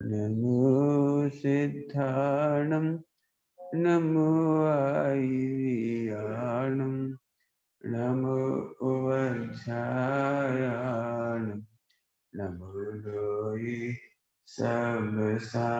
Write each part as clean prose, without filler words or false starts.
नमो सिद्धाणं नमो आयर्याणं नमो उवध्यायाणं नमो लोई सबसा।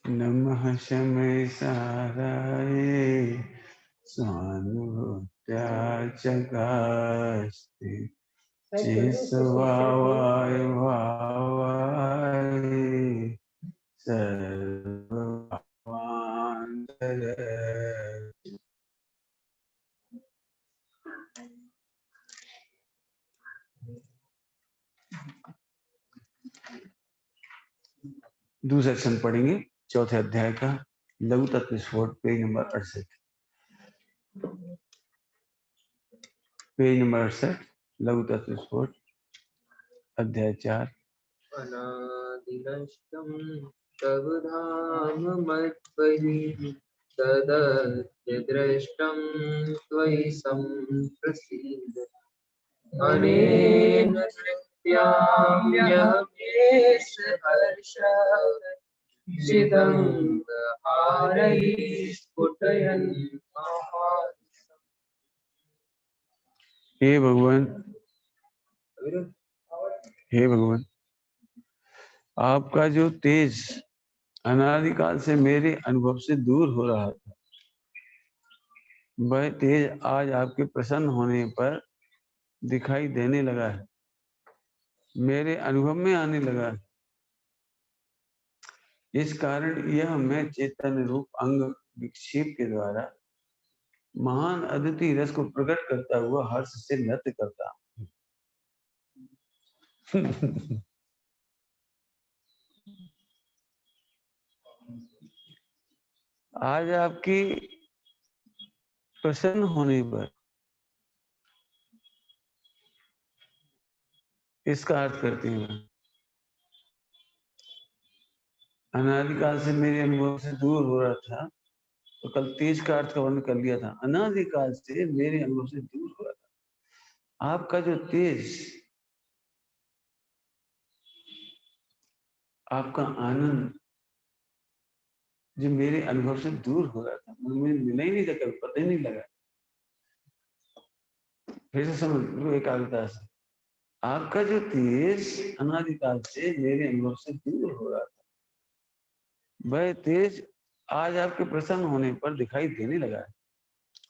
नमः शमय साराय स्वानुभूत्या चगास्ति चिस्वावाय भावाय सर्वभावांतर। दूसरा सेक्शन पढ़ेंगे चौथे अध्याय का लघु तत्व स्फोट, पेज नंबर 68। पेज नंबर 68 लघु तत्व स्फोट अध्याय 4। अनादिनष्टं तव धाम मद्वहि तदद्यद्रष्टं त्वयि सम्प्रसीद। अनेन नृत्याम्यहमेष हर्षः चिदङ्गहारैः स्फुटयन् महात्सम्। हे भगवान, हे भगवान, आपका जो तेज अनादिकाल से मेरे अनुभव से दूर हो रहा था, वह तेज आज आपके प्रसन्न होने पर दिखाई देने लगा है, मेरे अनुभव में आने लगा है। इस कारण यह मैं चैतन्य रूप अंग विक्षेप के द्वारा महान अद्वितीय रस को प्रकट करता हुआ हर्ष से नृत्य करता हूं। आज आपकी प्रसन्न होने पर इसका अर्थ करते हैं, अनादिकाल से मेरे अनुभव से दूर हो रहा था, तो कल तेज का अर्थ का वर्णन कर लिया था। अनादिकाल से मेरे अनुभव से दूर हो रहा था, आपका जो तेज, आपका आनंद जो मेरे अनुभव से दूर हो रहा था, मुझे मिला ही नहीं था, कभी पता ही नहीं लगा। फिर से समझ लो एकाग्रता से, आपका जो तेज अनादिकाल से मेरे अनुभव से दूर हो रहा था, वह तेज आज आपके प्रसन्न होने पर दिखाई देने लगा है,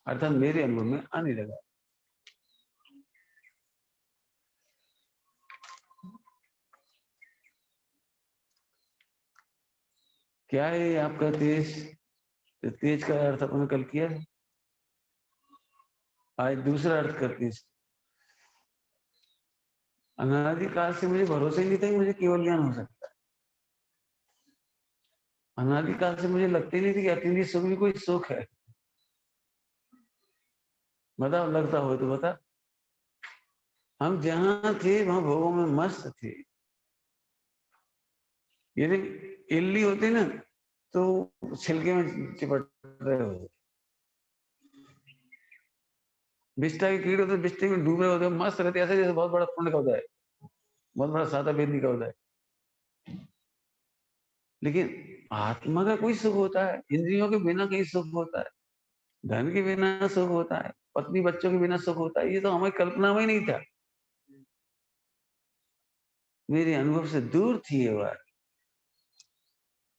अर्थात मेरे अनुभव में आने लगा। क्या है आपका तेज? तो तेज का अर्थ अपन कल किया है, आज दूसरा अर्थ करते हैं। अनादिकाल से मुझे भरोसा ही नहीं था कि मुझे केवल ज्ञान हो सकता है। अनादिकाल से मुझे लगता ही नहीं था कि अकेली सुख भी कोई सुख है। बताओ, लगता हो तो बता। हम जहां थे वहां भोगों में मस्त थे। यदि इल्ली होती ना तो छिलके में चिपट रहे होते, बिस्टा के कीड़े होते बिस्टे में डूब रहे होते, मस्त रहते, ऐसे जैसे बहुत बड़ा पुण्य का होता है, बहुत बड़ा सादा बेदनी का होता है। लेकिन आत्मा का कोई सुख होता है? इंद्रियों के बिना कहीं सुख होता है? धन के बिना सुख होता है? पत्नी बच्चों के बिना सुख होता है? ये तो हमारी कल्पना में ही नहीं था। मेरे अनुभव से दूर थी ये बात।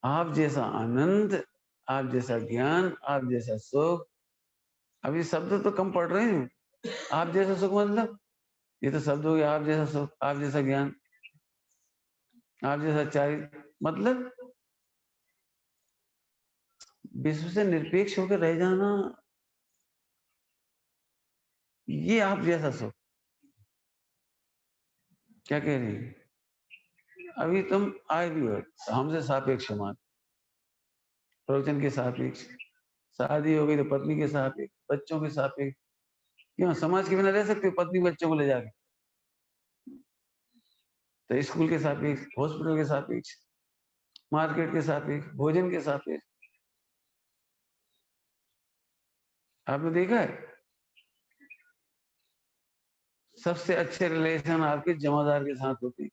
आप जैसा आनंद, आप जैसा ज्ञान, आप जैसा सुख, अभी शब्द तो कम पढ़ रहे हैं। आप जैसा सुख मतलब ये तो शब्द हो गया। आप जैसा सुख, आप जैसा ज्ञान, आप जैसा चारित्र, मतलब विश्व से निरपेक्ष होकर रह जाना, ये आप जैसा सुख। क्या कह रही है? अभी तुम आए भी हो हमसे सापेक्ष मान, प्रवचन के सापेक्ष, शादी हो गई तो पत्नी के सापेक्ष, बच्चों के सापेक्ष। क्यों समाज के बिना रह सकते हो? पत्नी बच्चों को ले जाके तो स्कूल के सापेक्ष, हॉस्पिटल के सापेक्ष, मार्केट के सापेक्ष, भोजन के सापेक्ष। आपने देखा है सबसे अच्छे रिलेशन आपके जमादार के साथ होते हैं।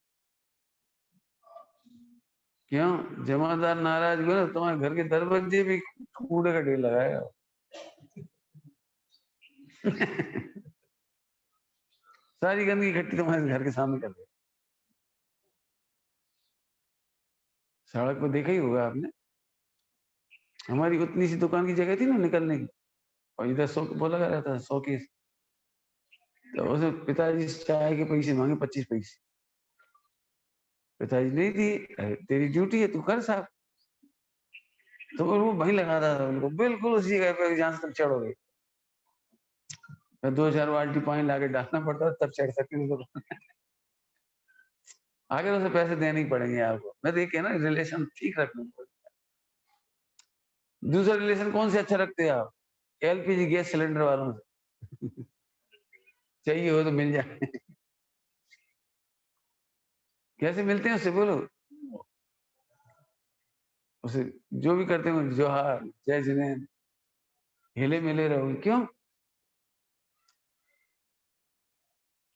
क्यों? जमादार नाराज हुए ना तुम्हारे घर के दरवाजे भी कूड़े का ढेर लगाएगा। सारी गंदगी इकट्ठी तुम्हारे घर के सामने कर दे। सड़क पर देखा ही होगा आपने, हमारी उतनी सी दुकान की जगह थी ना निकलने की, और इधर वो लगा रहता था शोकेस, तो उसने पिताजी से चाय के पैसे मांगे 25 पैसे। पिताजी नहीं दी, तेरी ड्यूटी है तू कर साहब। तो वो वहीं लगा था उनको, बिल्कुल उसी जगह पे जहां से तुम चढ़ोगे। 2-4 बाल्टी पानी लाके डालना पड़ता तब चढ़ सकते हो। आगे उसे पैसे देने ही पड़ेंगे आपको। मैं देखिए ना रिलेशन ठीक रखना पड़ेगा। दूसरा रिलेशन कौन से अच्छा रखते हैं आप? एलपीजी गैस सिलेंडर वालों से। चाहिए हो तो मिल जाए। कैसे मिलते हैं उससे बोलो? उसे जो भी करते हो जोहार जय जिनेंद्र, हिले मिले रहो। क्यों?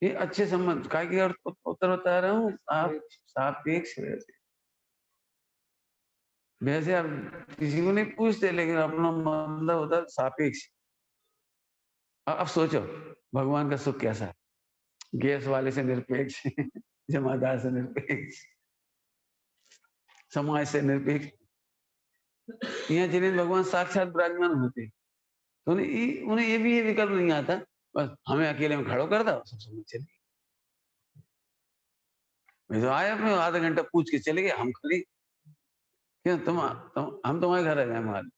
ये अच्छे संबंध काय की और उत्तर बता रहा हूँ। आप सापेक्ष रहते, वैसे आप किसी को नहीं पूछते लेकिन अपना मतलब होता है सापेक्ष। अब सोचो भगवान का सुख कैसा है? गैस वाले से निरपेक्ष, जमादार से निरपेक्ष, समाज से निरपेक्ष। यहाँ जिन्हें भगवान साक्षात विराजमान होते तो उन्हें ये विकल्प नहीं आता बस हमें अकेले में खड़ो कर दो सब समझ चले। मैं तो आया अपने आधा घंटा पूछ के चले गए, हम खड़ी क्यों हम तुम्हारे घर आ जाए हमारे,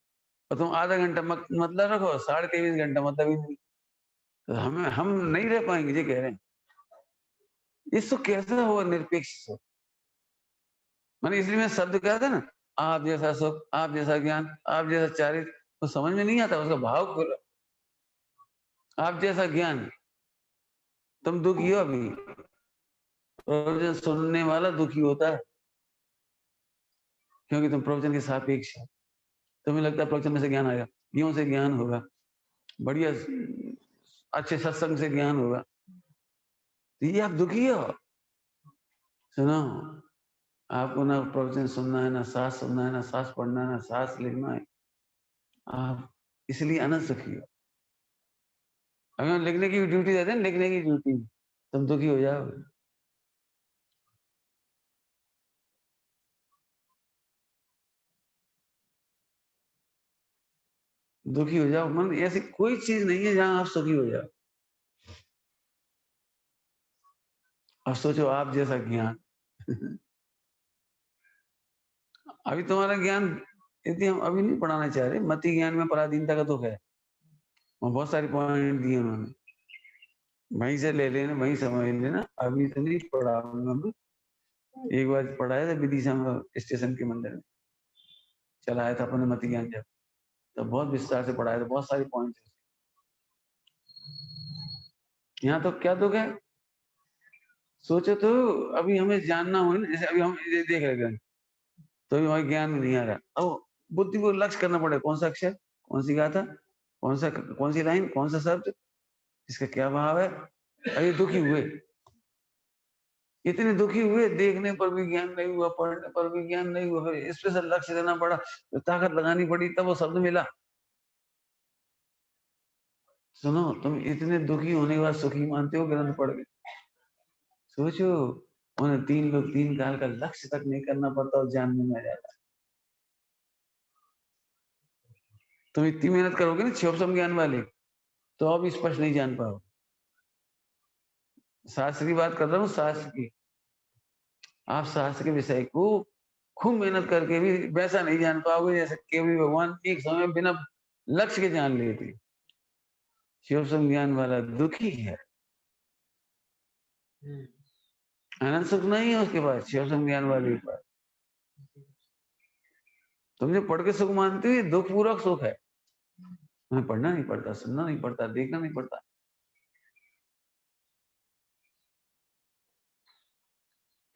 और तुम आधा घंटा मतलब रखो 23.5 घंटा मतलब ही नहीं, तो हम नहीं रह पाएंगे ये कह रहे हैं। ये सुख कैसा हुआ निरपेक्ष सुख? मैंने इसलिए मैं शब्द कहा था ना, आप जैसा सुख, आप जैसा ज्ञान, आप जैसा चारित्र, तो समझ में नहीं आता उसका भाव खोलो। आप जैसा ज्ञान, तुम दुखी हो अभी, प्रवचन सुनने वाला दुखी होता है क्योंकि तुम प्रवचन के सापेक्ष हो। तुम्हें लगता है प्रवचन में से ज्ञान आएगा, यूं से ज्ञान होगा, बढ़िया अच्छे सत्संग से ज्ञान होगा, तो ये आप दुखी हो। सुनो, आपको ना प्रवचन सुनना है, ना सास सुनना है, ना सास पढ़ना है, ना सास लिखना है, आप इसलिए अनंत सुखी हो। हमें लिखने की ड्यूटी देते हैं, लिखने की ड्यूटी, तुम दुखी हो जाओगे। दुखी हो जाओ, मन ऐसी कोई चीज नहीं है जहां आप सुखी हो जाओ। अब सोचो आप जैसा ज्ञान। अभी तुम्हारा ज्ञान यदि हम अभी नहीं पढ़ाना चाह रहे, मति ज्ञान में पराधीनता का दुख है, और बहुत सारे पॉइंट दिए उन्होंने, वहीं से ले लेना, वहीं समझ लेना। अभी तो नहीं पढ़ाऊंगा मैं, एक बार पढ़ाया था विदिशा में स्टेशन के मंदिर में, चलाया था अपने मति ज्ञान जब, तो बहुत विस्तार से पढ़ाया था, बहुत सारे पॉइंट। यहाँ तो क्या दुख है? सोचो तो, अभी हमें जानना हो ना, जैसे अभी हम ये देख रहे हैं तो अभी हमारे ज्ञान में नहीं आ रहा, अब बुद्धि को लक्ष्य करना पड़ेगा, कौन सा अक्षर, कौन सी गाथा, कौन सी लाइन, कौन सा शब्द, इसका क्या भाव है। अरे दुखी हुए, इतने दुखी हुए, देखने पर भी ज्ञान नहीं हुआ, पढ़ने पर भी ज्ञान नहीं हुआ, फिर स्पेशल लक्ष्य देना पड़ा, तो ताकत लगानी पड़ी, तब वो शब्द मिला। सुनो, तुम इतने दुखी होने के बाद सुखी मानते हो ग्रंथ पढ़ के? सोचो, उन्हें 3 लोग 3 काल का लक्ष्य तक नहीं करना पड़ता और जानने में आ जाता। तुम इतनी मेहनत करोगे ना क्षोभसम ज्ञान वाले, तो अब स्पष्ट नहीं जान पाओ। शास्त्र की बात कर रहा हूँ, शास्त्र की। आप शास्त्र के विषय को खूब मेहनत करके भी वैसा नहीं जान पाओगे जैसे केवल भगवान एक समय बिना लक्ष्य के जान लेते। शिव संज्ञान वाला दुखी है, अनंत सुख नहीं है उसके पास, शिव संज्ञान वाले के पास। तुम जो पढ़ के सुख मानते हो ये दुख पूर्वक सुख है। हमें पढ़ना नहीं पड़ता, सुनना नहीं पड़ता, देखना नहीं पड़ता।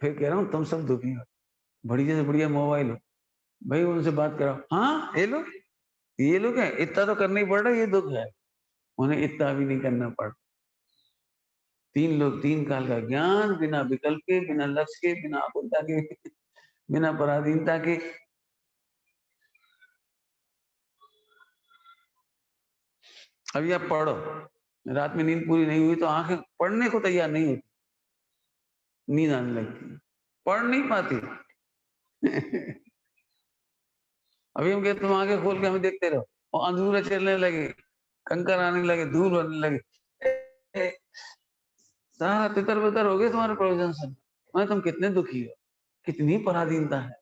फिर कह रहा हूँ तुम सब दुखी हो, बढ़िया से बढ़िया मोबाइल हो, भाई उनसे बात कराओ, हाँ ये लोग है, इतना तो करना ही पड़ रहा है, ये दुख है। उन्हें इतना भी नहीं करना पड़। तीन लोग, तीन काल का ज्ञान, बिना विकल्प के, बिना लक्ष्य के, बिना आकुलता के, बिना पराधीनता के। अभी आप पढ़ो, रात में नींद पूरी नहीं हुई तो आंखें पढ़ने को तैयार नहीं होती, नींद आने लगती, पढ़ नहीं पाती। अभी हम कहते तुम आंखें खोल के हमें देखते रहो, और अंधेरा चलने लगे, कंकर आने लगे, धूल होने लगे, सारा तितर बितर हो गए तुम्हारे प्रयोजन से। मैं तुम कितने दुखी हो, कितनी पराधीनता है।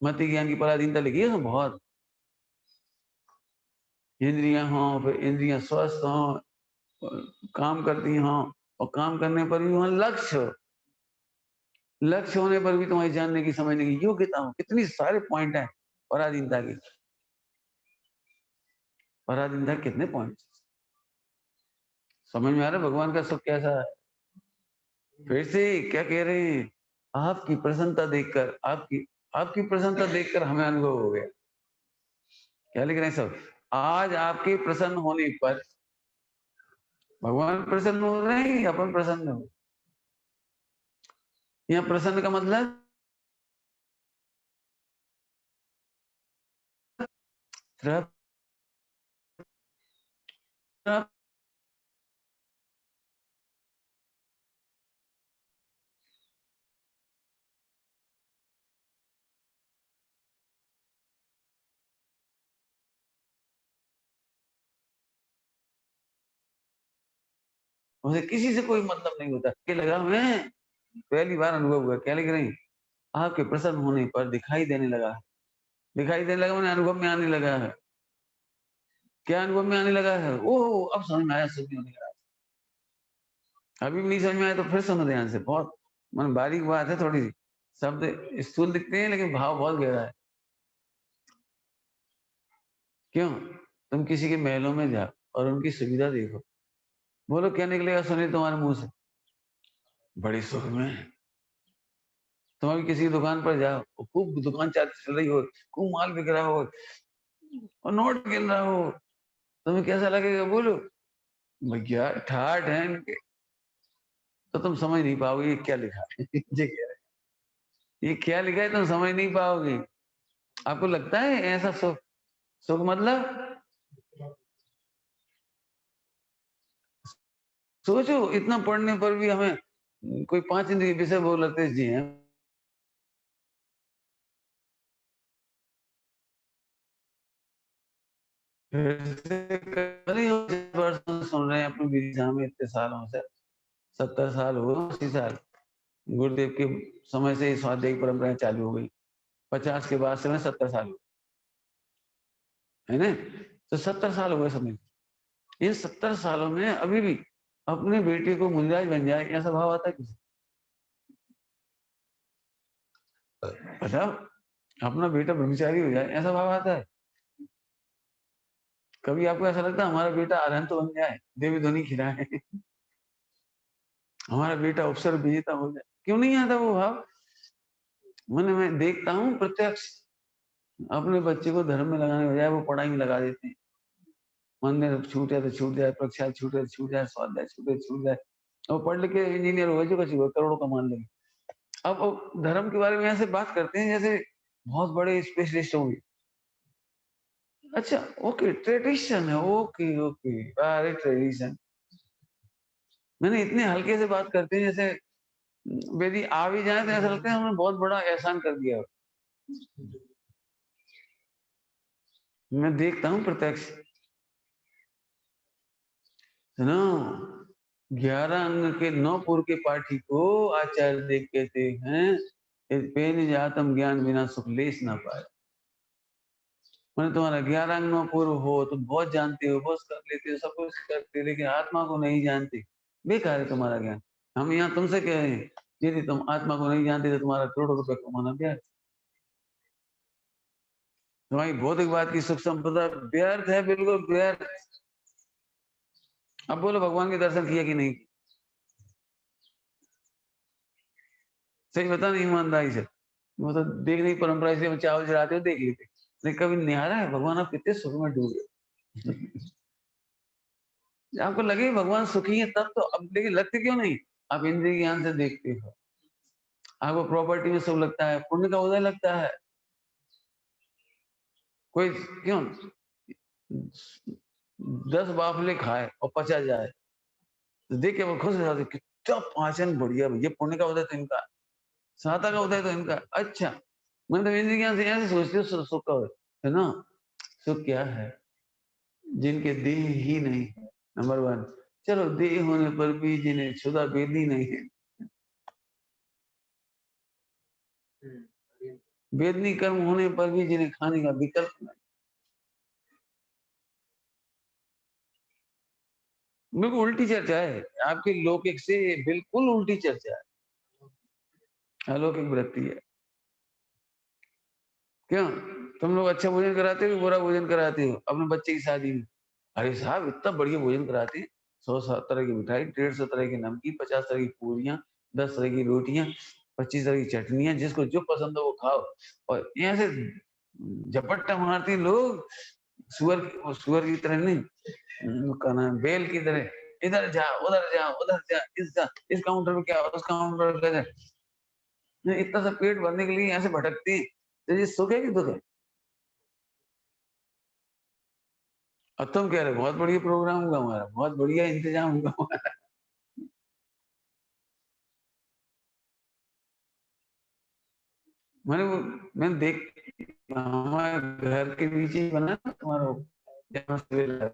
मति ज्ञान की पराधीनता लिखी है उसमें बहुत। इंद्रियां हो, फिर इंद्रियां स्वस्थ हो, काम करती हो, और काम करने पर भी वहां लक्ष्य हो, लक्ष्य होने पर भी तुम्हारी जानने की, समझने की योग्यता हो। कितनी सारे पॉइंट है पराधीनता के। पराधीनता कितने पॉइंट समझ में आ रहा है? भगवान का सुख कैसा है? फिर से क्या कह रहे हैं? आपकी प्रसन्नता देखकर, आपकी प्रसन्नता देखकर हमें अनुभव हो गया। क्या लिख रहे हैं सब? आज आपके प्रसन्न होने पर भगवान प्रसन्न हो रहे हैं या अपन प्रसन्न हो? यहाँ प्रसन्न का मतलब तृप्त, मुझे किसी से कोई मतलब नहीं होता। क्या लगा मैं पहली बार अनुभव हुआ। क्या लिख रहे हैं? आपके प्रसन्न होने पर दिखाई देने लगा। दिखाई देने लगा मैंने अनुभव में आने लगा है। क्या अनुभव में आने लगा है? ओह अब समझ में आया, सुख होने लगा। अभी भी नहीं समझ में आया तो फिर सुनो ध्यान से, बहुत मन बारीक बात है थोड़ी सी। शब्द स्थूल दिखते हैं लेकिन भाव बहुत गहरा है। क्यों? तुम किसी के महलों में जाओ और उनकी सुविधा देखो, बोलो क्या निकलेगा सुनिए तुम्हारे मुंह से? बड़ी सुख में है। तुम अभी किसी दुकान पर जाओ, खूब दुकान चल रही हो, खूब माल बिक रहा हो और नोट गिन रहा हो, तुम्हें कैसा लगेगा? बोलो भैया ठाठ है इनके। तो तुम समझ नहीं पाओगे ये क्या लिखा है। ये क्या है, ये क्या लिखा है तुम समझ नहीं पाओगे। आपको लगता है ऐसा सुख? सुख मतलब सोचो, इतना पढ़ने पर भी हमें कोई 5 इंद्रिय विषय बोलते जी हैं। सुन रहे हैं अपनी विदिशा में इतने सालों से, 70 साल हो गए, 80 साल गुरुदेव के समय से स्वाध्याय की परंपरा चालू हो गई। 50 के बाद से मैं 70 साल हो, है ना? तो 70 साल हो गए समय। इन 70 सालों में अभी भी अपने बेटे को मुनिराज बन जाए ऐसा भाव आता है किसी? बताओ, अपना बेटा ब्रह्मचारी हो जाए ऐसा भाव आता है? कभी आपको ऐसा लगता है हमारा बेटा अरहंत तो बन जाए, देवी ध्वनि खिलाए, हमारा बेटा अवसर विजेता हो जाए? क्यों नहीं आता वो भाव? मैं देखता हूँ प्रत्यक्ष, अपने बच्चे को धर्म में लगाने बजाय वो पढ़ाई में लगा देते हैं। मंदिर छूटे तो छूट जाए, परीक्षा छूटे तो छूट जाए, स्वाध्याय छूटे तो छूट जाए, और पढ़ लिख के इंजीनियर हो जो कुछ करोड़ों कमा लेंगे। अब धर्म के बारे में ऐसे बात करते हैं जैसे बहुत बड़े स्पेशलिस्ट होंगे। अच्छा ओके, ट्रेडिशन है, ओके ओके, अरे ट्रेडिशन। मैंने इतने हल्के से बात करते हैं जैसे यदि आ भी जाए तो ऐसा लगता है हमने बहुत बड़ा एहसान कर दिया हो। मैं देखता हूँ प्रत्यक्ष, सुनो, 11 अंग के 9 पुर के पाठी को आचार्य देव कहते हैं पे निज आत्म ज्ञान बिना सुख लेस ना पाए। मैंने तुम्हारा 11 अंग में पूर्व हो, तुम बहुत जानते हो, बहुत कर लेते हो, सब कुछ करते हो, लेकिन आत्मा को नहीं जानते, बेकार है तुम्हारा ज्ञान। हम यहाँ तुमसे कह रहे हैं, यदि तुम आत्मा को नहीं जानते तो तुम्हारा करोड़ों रुपए कमाना व्यर्थ, तुम्हारी भौतिकवाद की सुख संपदा व्यर्थ है, बिल्कुल व्यर्थ। अब बोलो भगवान के दर्शन किया कि नहीं? सही बता नहीं, ईमानदारी से। वो तो देखने की परंपरा, इसलिए चावल चढ़ाते हो देख लेते, लेकिन कभी निहारा है भगवान आप कितने सुख में डूबे। आपको लगे भगवान सुखी है तब तो, अब लेकिन लगते क्यों नहीं? आप इंद्रिय ज्ञान से देखते हो, आपको प्रॉपर्टी में सुख लगता है, पुण्य का उदय लगता है। कोई क्यों 10 बाफले खाए और पचा जाए तो देख के वो खुश हो जाते, कितना पाचन बढ़िया, ये पुण्य का उदय तो इनका, साता का उदय तो इनका। अच्छा, मतलब इंद्रिय ज्ञान से ऐसे सोचते हो सुख का उदय है ना। सुख क्या है? जिनके देह ही नहीं है, नंबर 1। चलो देह होने पर भी जिन्हें क्षुधा वेदी नहीं है, वेदनी कर्म होने पर भी जिन्हें खाने का विकल्प नहीं, बिल्कुल उल्टी चर्चा है आपकी, लौकिक से बिल्कुल उल्टी चर्चा है, अलौकिक वृत्ति है। क्यों? तुम लोग अच्छा भोजन कराते हो, बुरा भोजन कराते हो अपने बच्चे की शादी में? अरे साहब इतना बढ़िया भोजन कराते हैं, 100 तरह की मिठाई, 150 तरह की नमकीन, 50 तरह की पूरियां, 10 तरह की रोटियां, 25 तरह की चटनियां, जिसको जो पसंद हो वो खाओ। और यहाँ से झपट्टा मारते हैं लोग, सुअर की तरह नहीं, का नाम बेल की तरह, इधर जा उधर जा उधर जा, इस काउंटर पे क्या, उस काउंटर पे क्या। इतना सा पेट भरने के लिए यहाँ से भटकते हैं, तो ये सुख है कि दुख है? और तुम कह रहे हो बहुत बढ़िया प्रोग्राम होगा हमारा, बहुत बढ़िया इंतजाम होगा हमारा। मैंने देख, हमारे घर के नीचे ही बना ना तुम्हारा जहाँ सिविल है।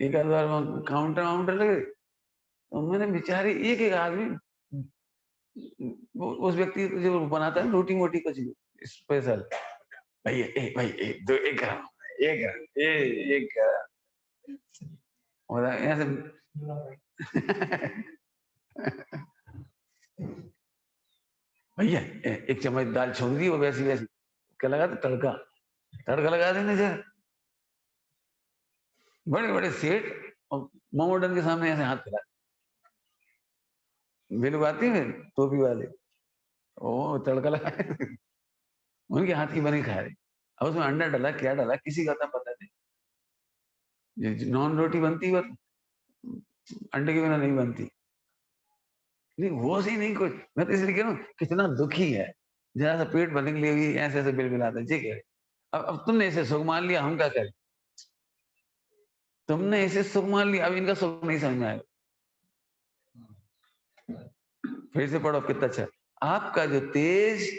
एक आध बार वहाँ काउंटर वाउंटर लगे, तो मैंने बेचारे एक एक आदमी, उस व्यक्ति को जो बनाता है रोटी मोटी कुछ स्पेशल, भैया भाई दो एक ग्राम, एक ग्राम एक ग्राम, और यहाँ से भैया एक चम्मच दाल छोड़ दी, वो वैसी वैसी क्या लगा था, तड़का तड़का लगा देने से। बड़े बड़े सेठ और मोमोडन के सामने ऐसे हाथ फैला, वे लोग आते हैं टोपी वाले, ओ तड़का लगा उनके हाथ की बनी खा रहे। अब उसमें अंडा डाला, क्या डाला, किसी का था पता नहीं। नॉन रोटी बनती है अंडे के बिना नहीं बनती, नहीं वो सही नहीं कुछ। मैं तो इसलिए कह रहा हूँ कितना दुखी है, जरा सा पेट भरने के लिए भी ऐसे ऐसे बिल बिलाता है, ठीक है। अब तुमने इसे सुख मान लिया, हम क्या करें? तुमने इसे सुख मान लिया, अब इनका सुख नहीं समझ में आएगा। फिर से पढ़ो कितना अच्छा, आपका जो तेज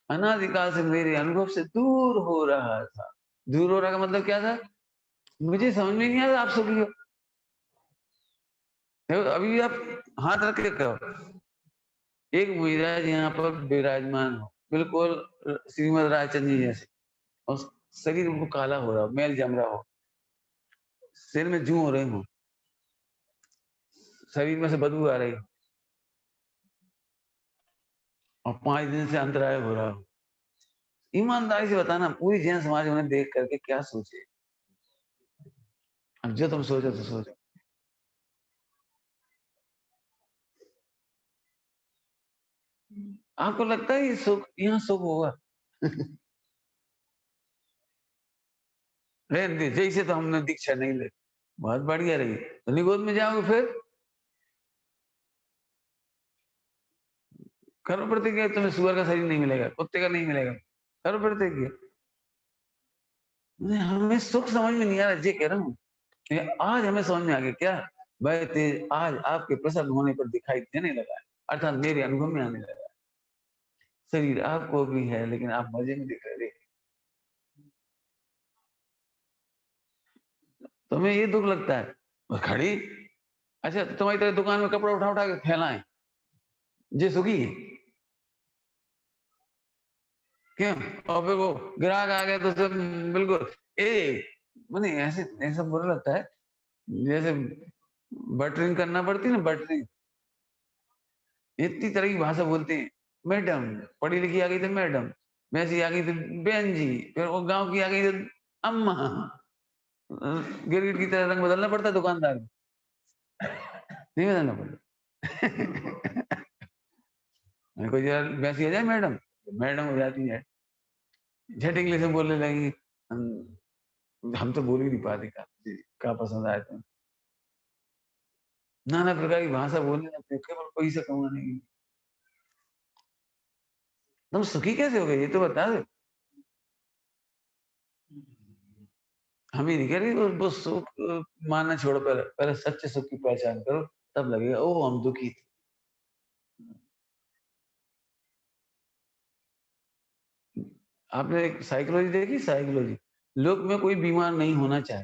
अनादिकाल से मेरे अनुभव से दूर हो रहा था। दूर हो रहा का मतलब क्या था? मुझे समझ में नहीं आया आप सुखी हो। देखो अभी भी आप हाथ रख के कहो, एक मुहिराज यहाँ पर विराजमान हो, बिल्कुल श्रीमद रायचंद जी जैसे, और शरीर उनको काला हो रहा हो, मैल जम रहा हो, सिर में जू हो रहे हो, शरीर में से बदबू आ रही हो, और 5 दिन से अंतराय हो रहा हो। ईमानदारी से बताना, पूरी जैन समाज उन्हें देख करके क्या सोचे? अब जो तुम सोचो तो सोचो। आपको लगता है ये सुख, यहाँ सुख होगा? रहने दे, जैसे तो हमने दीक्षा नहीं ली, बहुत बढ़िया रही, तो निगोद में जाओगे फिर करो प्रतिज्ञा, तुम्हें सुअर का शरीर नहीं मिलेगा, कुत्ते का नहीं मिलेगा, करो प्रतिज्ञा। हमें सुख समझ में नहीं आ रहा, ये कह रहा हूँ। आज हमें समझ में आ गया क्या? भाई तेज आज आपके प्रसन्न होने पर दिखाई देने लगा है, अर्थात मेरे अनुभव में आने लगा है। शरीर आपको भी है, लेकिन आप मजे में दिख रहे। तुम्हें ये दुख लगता है, बस खड़ी, अच्छा तुम्हारी तरह दुकान में कपड़ा उठा उठा के फैलाएं, ये सुखी है? क्यों? और फिर वो ग्राहक आ गया तो सब बिल्कुल मैंने ऐसे ऐसा बुरा लगता है, जैसे बटरिंग करना पड़ती है ना, बटरिंग इतनी तरह की भाषा बोलते हैं। मैडम, पढ़ी लिखी आ गई तो मैडम, वैसी आ गई तो बहन जी, फिर वो गांव की आ गई तो अम्मा। गिरगिट की तरह रंग बदलना पड़ता है दुकानदार को, नहीं बदलना पड़ता। मेरे को यार वैसी आ जाए मैडम, मैडम हो जाती है, झट इंग्लिश में बोलने लगी। हम तो बोल ही नहीं पाते का पसंद आया तो नाना प्रकार की भाषा बोलने लगते हैं, केवल पैसा कमाने की। तुम सुखी कैसे हो गए ये तो बता दो। हम ये नहीं कह रहे वो सुख मानना छोड़ो, पहले पहले सच्चे सुख की पहचान करो, तब लगेगा ओ हम दुखी थे। आपने एक साइकोलॉजी देखी, साइकोलॉजी लोग में कोई बीमार नहीं होना चाहे,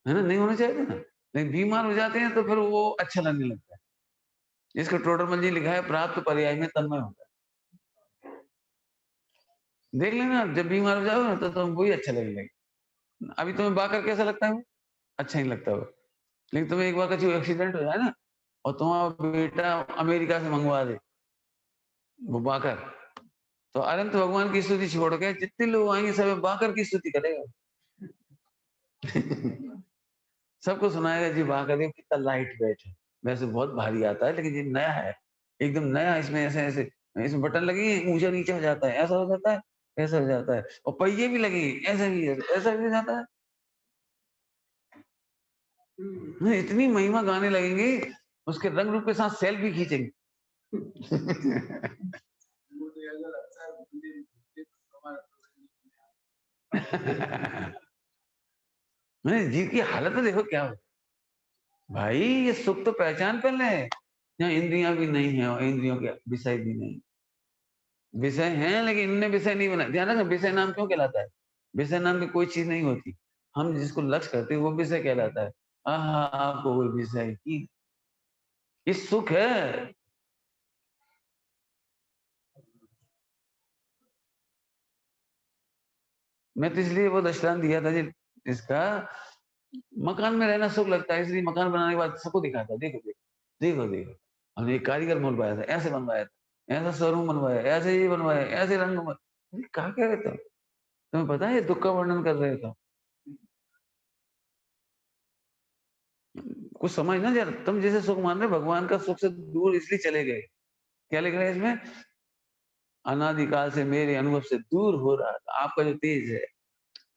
है ना, नहीं होना चाहते ना, लेकिन बीमार हो जाते हैं तो फिर वो अच्छा लगने लगता है। इसको टोडरमल जी लिखा है, प्राप्त पर्याय में तन्मय होता है। देख लेना आप, जब बीमार हो जाओ ना तो तुम वही अच्छा लगने लगे। अभी तुम्हें बाकर कैसा लगता है? अच्छा नहीं लगता वो, लेकिन तुम्हें एक बार का एक्सीडेंट हो जाए ना और तुम्हारा बेटा अमेरिका से मंगवा दे वो बाकर, तो अनंत भगवान की स्तुति छोड़ के जितने लोग आएंगे सब बाकर की स्तुति करेगा। सबको सुनाएगा जी बाकर देखो कितना लाइट वेट है, वैसे बहुत भारी आता है लेकिन ये नया है, एकदम नया। इसमें ऐसे ऐसे इसमें बटन लगी ऊंचा नीचे हो जाता है, ऐसा हो जाता है, ऐसा हो जाता है, और पहिए भी लगे ऐसा भी है, ऐसा भी हो जाता है। इतनी महिमा गाने लगेंगे, उसके रंग रूप के साथ सेल्फी खींचेंगे। नहीं जीव की हालत में देखो क्या हो भाई, ये सुख तो पहचान पहले है, यहाँ इंद्रियां भी नहीं है और इंद्रियों के विषय भी नहीं, विषय हैं लेकिन इनने विषय नहीं बना। ध्यान रखना, विषय नाम क्यों कहलाता है? विषय नाम की कोई चीज नहीं होती, हम जिसको लक्ष्य करते हैं वो विषय कहलाता है। आहा आपको कोई विषय की, ये सुख है। मैं तो इसलिए वो दृष्टांत दिया था जी, इसका मकान में रहना सुख लगता है, इसलिए मकान बनाने के बाद सबको दिखाता है, देखो देखो देखो देखो, हमने एक कारीगर बनवाया था, ऐसे बनवाया था, ऐसा शोरूम बनवाया, ऐसे ये बनवाया, ऐसे रंग बनवाया। कहा क्या रहता है? तुम्हें पता है ये दुख का वर्णन कर रहे थे। कुछ समझ ना यार, तुम जैसे सुख मान रहे भगवान का सुख से दूर इसलिए चले गए। क्या लिख रहे हैं इसमें? अनादिकाल से मेरे अनुभव से दूर हो रहा था। आपका जो तेज है,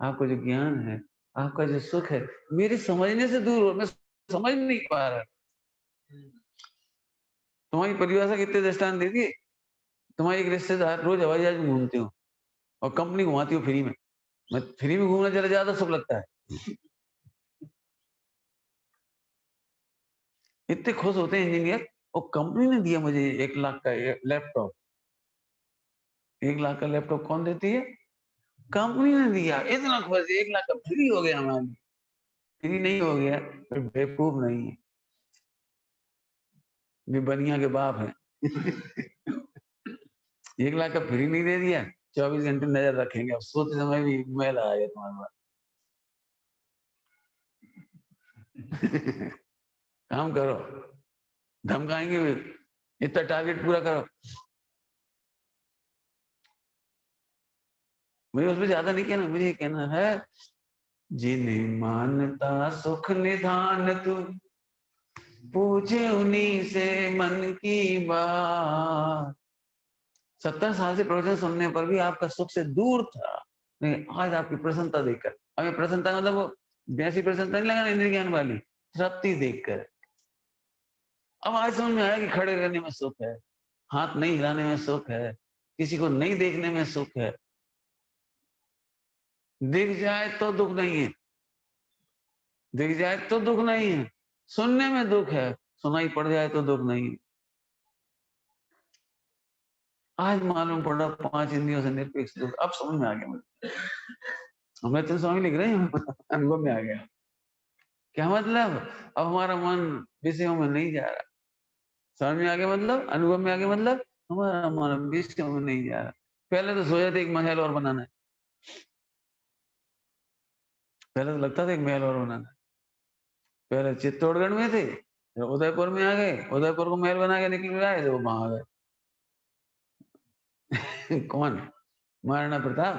आपका जो ज्ञान है, आपका जो सुख है, मेरे समझने से दूर हो, मैं समझ नहीं पा रहा। तुम्हारी परिभाषा कितने दृष्टांत दे दिए। तुम्हारी एक रिश्तेदार रोज हवाई जहाज में घूमती हो और कंपनी घुमाती हो फ्री में। मैं फ्री में घूमना जरा ज्यादा सुख लगता है। इतने खुश होते हैं इंजीनियर, और कंपनी ने दिया मुझे 1 लाख का लैपटॉप। 1 लाख का लैपटॉप कौन देती है? कंपनी ने दिया। इतना खुश, 1 लाख का फ्री हो गया हमारे। फ्री नहीं हो गया फिर बेवकूफ नहीं है, ये बनिया के बाप है। 1 लाख का फ्री नहीं दे दिया, 24 घंटे नजर रखेंगे, अब सोते समय भी मैल आ गया तुम्हारे पास। काम करो, धमकाएंगे भी, इतना टारगेट पूरा करो। मुझे उसमें ज्यादा नहीं कहना, मुझे ये कहना है, जिन्हें मानता सुख निधान तू, पूछे उन्हीं से मन की बात। 70 साल से प्रवचन सुनने पर भी आपका सुख से दूर था, नहीं आज आपकी प्रसन्नता देखकर, हमें प्रसन्नता मतलब वो वैसी प्रसन्नता नहीं लगाना इंद्रिय ज्ञान वाली, तृप्ति देखकर अब आज समझ में आया कि खड़े रहने में सुख है, हाथ नहीं हिलाने में सुख है, किसी को नहीं देखने में सुख है। दिख जाए तो दुख नहीं है, दिख जाए तो दुख नहीं है, सुनने में दुख है, सुनाई पड़ जाए तो दुख नहीं है। आज मालूम पड़ा 5 इंद्रियों से निरपेक्ष दुख, अब समझ में आ गया मुझे। हमें तो समझ लिख रहे हैं, अनुभव में आ गया। क्या मतलब? अब हमारा मन विषयों में नहीं जा रहा। समझ में आ गया मतलब, अनुभव में आ गया मतलब, हमारा मन विषयों में नहीं जा रहा। पहले तो सोचा था एक महल और बनाना है, पहले तो लगता था एक महल और बनाना है। पहले चित्तौड़गढ़ में थे, फिर उदयपुर में आ गए, उदयपुर को महल बना के निकल आए तो वहां आ गए। कौन? महाराणा प्रताप।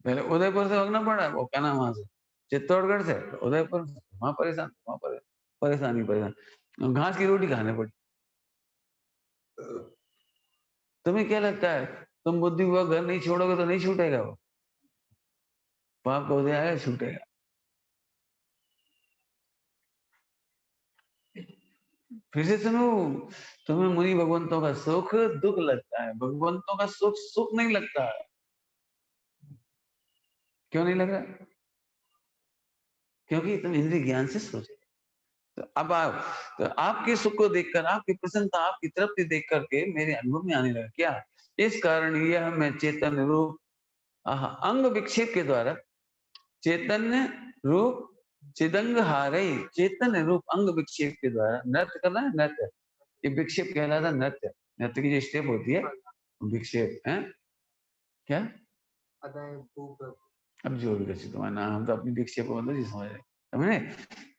पहले उदयपुर से भागना पड़ा, वो क्या नाम वहां से, चित्तौड़गढ़ से उदयपुर, वहां परेशान, वहां परेशानी घास की रोटी खाने पड़ी। तुम्हें क्या लगता है, तुम बुद्धि हुआ घर नहीं छोड़ोगे तो नहीं छूटेगा, वो पाप का उदय आया छूटेगा। फिर से सुनो, तुम्हें मुनि भगवंतों का सुख दुख लगता है, भगवंतों का सुख सुख नहीं लगता है। क्यों नहीं लग रहा? क्योंकि तुम इंद्रिय ज्ञान से सोचे। तो अब आप, तो आपके सुख को देखकर, आपकी प्रसन्नता, आपकी तृप्ति देख करके मेरे अनुभव में आने लगा क्या, इस कारण यह मैं चैतन्य रूप अंग विक्षेप के द्वारा, चैतन्य रूप चिदंग हारे, चैतन्य रूप अंग विक्षेप के द्वारा नृत्य करना है, नृत्य ये विक्षेप कहलाता है। नृत्य, नृत्य की जो स्टेप होती है विक्षेप है क्या? अब जो भी रचित माना, हम तो अपनी विक्षेप को मतलब समझ रहे, समझे?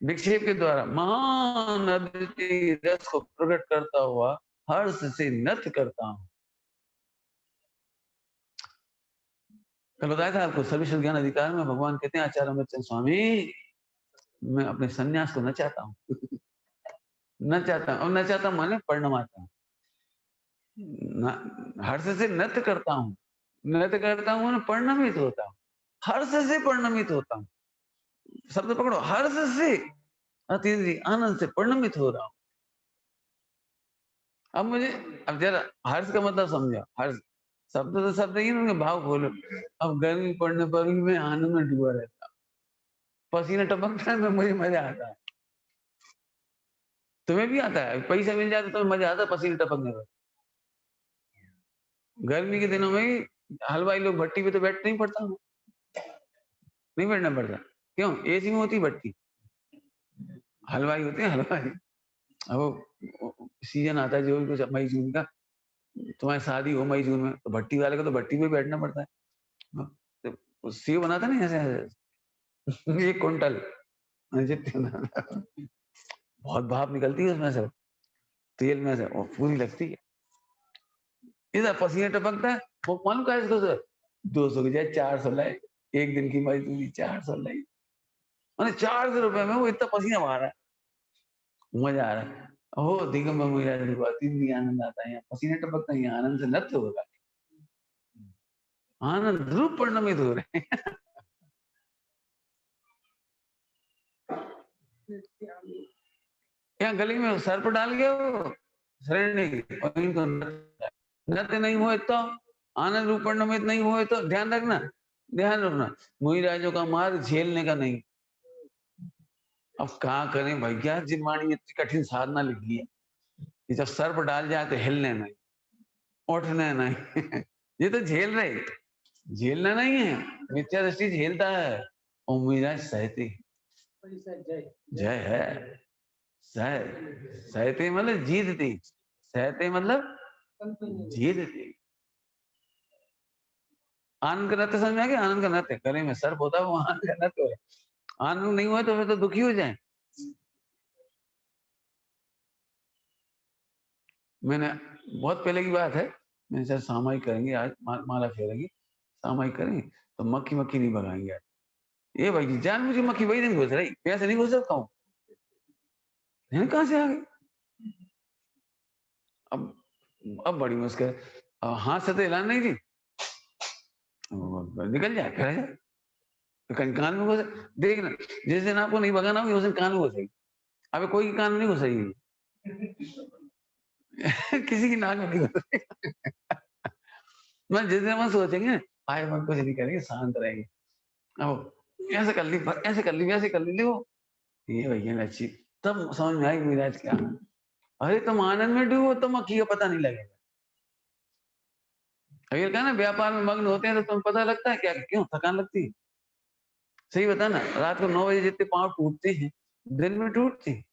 विक्षेप के द्वारा महान अद्वितीय रस को प्रकट करता हुआ हर्ष से नृत्य करता हूँ। कल बताया था आपको, सर्वश्रेष्ठ ज्ञान अधिकार में भगवान कहते हैं आचार्य अमृतचंद स्वामी, मैं अपने सन्यास को न चाहता हूँ। न चाहता हूँ, न चाहता माने परिणमाता हूँ, हर्ष से नृत्य करता हूँ, नृत्य करता हूँ परिणमित होता हूँ, हर्ष से परिणमित होता हूँ। शब्द पकड़ो, हर्ष से, अति आनंद से परिणमित हो रहा हूँ। अब मुझे, अब जरा हर्ष का मतलब समझो, हर्ष शब्द तो शब्द ही उनके भाव खोलो। अब गर्मी पड़ने पर भी मैं आनंद में डूबा रहता हूँ, पसीना टपकता है, मुझे मजा आता है। तुम्हें भी आता है? पैसा मिल जाता तो मजा आता है पसीना टपकने पर। गर्मी के दिनों में हलवाई लोग भट्टी पे तो बैठ नहीं पड़ता, नहीं बैठना पड़ता। क्यों? एसी में होती भट्टी, हलवाई होते हैं हलवाई। अब वो सीजन आता है जो कुछ मई जून का, तुम्हारी शादी हो मई जून में, तो भट्टी वाले को तो भट्टी पे बैठना पड़ता है। तो सेव बनाता नहीं ऐसे ऐसे, 1 क्विंटल बहुत भाप निकलती है उसमें से, तेल में से, और पूरी लगती है। इधर पसीने टपकता है, वो मालूम का इसको सर 200 की जगह 400 लाए, एक दिन की मजदूरी 400 लाई, मैंने 400 रुपए में वो इतना पसीना बहा रहा है, मजा आ रहा है। हो दिगंबर मुझे भी आनंद आता है, यहाँ पसीने टपकता है, आनंद से नृत्य हो रहा है, आनंद रूप परिणमित हो रहे हैं। यहाँ गली में सर पर डाल गया वो नृत्य नहीं हुए तो, आनंद रूप परिणमित नहीं हुए तो ध्यान रखना, ध्यान रखना, मुहिराजों का मार्ग झेलने का नहीं। अब कहा करें भैया, जिनवाणी इतनी कठिन साधना लिखी है कि जब सर पर डाल जाए तो हिलने नहीं, उठने नहीं। ये तो झेल रहे, झेलना नहीं है, मिथ्या दृष्टि झेलता है और मीरा सहती, जय है, सह, सहते मतलब जीतती, सहते मतलब जीतती। आनंद का नृत्य समझ में आ गया? आनंद का नृत्य करे में सर्प होता है, वो आनंद का नृत्य है। आनंद नहीं हुआ तो फिर तो दुखी हो जाए। मैंने बहुत पहले की बात है, मैंने सर सामायिक करेंगे आज, माला फेरेंगे, सामायिक करेंगे तो मक्खी मक्खी नहीं भगाएंगे आज। ये भाई जी जान मुझे मक्खी वही नहीं घुस रही, पैसे नहीं घुस सकता हूँ, कहाँ से आ गई? अब बड़ी मुश्किल, हाथ से तो हिलाना नहीं थी, निकल जाए फिर जाए, तो कहीं कान में घुसे। देखना जिस दिन आपको नहीं भगाना होगी उस दिन कान में घुसेगी। अबे कोई की कान में नहीं घुसेगी। किसी की नाक में नहीं घुसेगी। मैं जिस दिन हम सोचेंगे आए मन कुछ नहीं करेंगे, शांत रहेंगे, अब ऐसे कर ली, ऐसे कर ली, वैसे कर ली, देखो ये भैया ने अच्छी, तब समझ में आई मिराज क्या। अरे तुम आनंद में डूबो तो मक्खी का पता नहीं लगेगा। अगर क्या ना व्यापार में मग्न होते हैं तो तुम्हें पता लगता है क्या, क्यों थकान लगती है? सही बता ना, रात को 9 बजे जितने पाँव टूटते हैं दिन में टूटते हैं,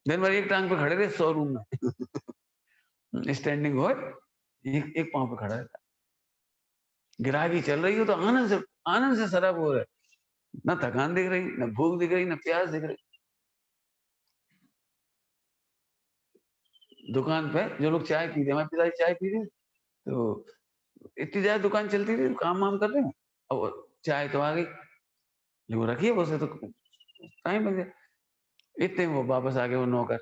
दिन भर एक टांग पे खड़े रहे शोरूम में। स्टैंडिंग हो, एक पांव पे खड़ा रहता, गिरागी चल रही हो तो आनंद से सराब हो रहा है, ना थकान दिख रही, ना भूख दिख रही, ना प्यास दिख रही। दुकान पे जो लोग चाय पी रहे, हमारे पिताजी चाय पी रहे, तो इतनी ज्यादा दुकान चलती थी, काम वाम कर रहे हैं, और चाय तो आ गई, वो रखिए, वो से तो टाइम बन गया। इतने वो वापस आ गए, वो नौकर,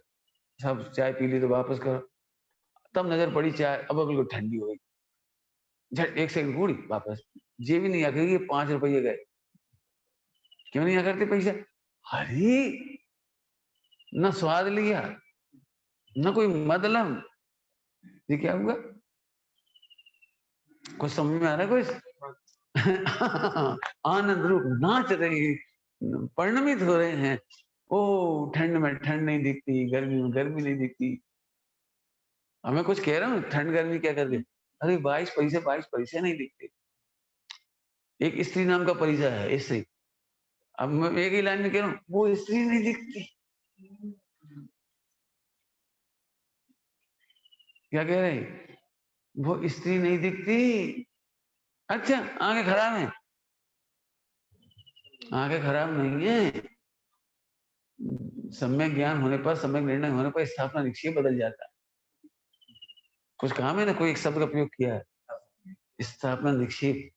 सब चाय पी ली तो वापस करो। तब नजर पड़ी चाय, अब बिल्कुल ठंडी हो गई, झट एक सेकंड घूरी वापस, जेब ही नहीं आकर, ये 5 रुपये गए, क्यों नहीं आकर थे पैसा? अरे न स्वाद लिया, न कोई मतलब, ये क्या हुआ? कुछ समझ में आ रहा है कुछ? आनंद रूप नाच रही, परिणमित हो रहे हैं। ओ ठंड में ठंड नहीं दिखती, गर्मी में गर्मी नहीं दिखती। अब मैं कुछ कह रहा हूँ, ठंड गर्मी क्या कर दे, अरे 22 पैसे नहीं दिखते। एक स्त्री नाम का परिचय है, स्त्री। अब मैं एक ही लाइन में कह रहा हूँ, वो स्त्री नहीं दिखती। क्या कह रहे हैं? वो स्त्री नहीं दिखती। अच्छा, आंखें खराब हैं? आंखें खराब नहीं है, सम्यक ज्ञान होने पर, सम्यक निर्णय होने पर स्थापना निक्षेप बदल जाता है। कुछ काम है ना, कोई एक शब्द का प्रयोग किया है, स्थापना निक्षेप।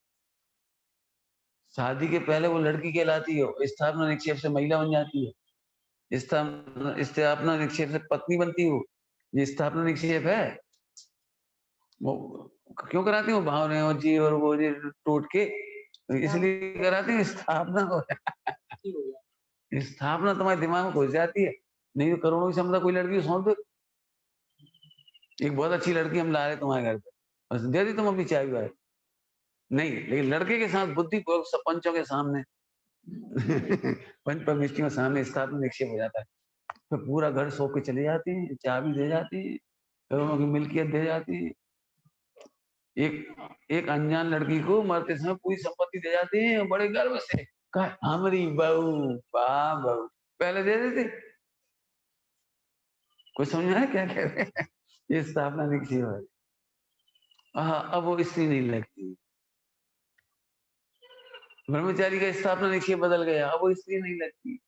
शादी के पहले वो लड़की कहलाती है, स्थापना निक्षेप से महिला बन जाती है, स्थापना निक्षेप से पत्नी बनती हो। ये स्थापना निक्षेप है। वो क्यों कराती है? वो भावनाएं और जी और वो जी टूट के, इसलिए कराती है स्थापना हो। स्थापना तुम्हारे दिमाग में घुस जाती है, नहीं तो करोड़ों की क्षमता कोई लड़की को सौंप दो। एक बहुत अच्छी लड़की हम ला रहे तुम्हारे घर पे, बस दे दी तुम अपनी चाबी वाय, नहीं, लेकिन लड़के के साथ बुद्धि पूर्वक सब पंचों के सामने पंच परमेष्टियों के सामने स्थापना निक्षेप हो जाता है। तो पूरा घर सौंप के चले जाती है, चाबी दे जाती है, करोड़ों की मिल्कियत दे जाती है। एक एक अनजान लड़की को मरते समय पूरी संपत्ति दे जाती है, बड़े गर्व से कहा हमारी बहू, वाह बहू, पहले दे देते। कुछ समझ में आया क्या कह रहे हैं? ये स्थापना निक्षेप है। हाँ, अब वो स्त्री नहीं लगती। ब्रह्मचारी का स्थापना निक्षेप बदल गया, अब वो स्त्री नहीं लगती।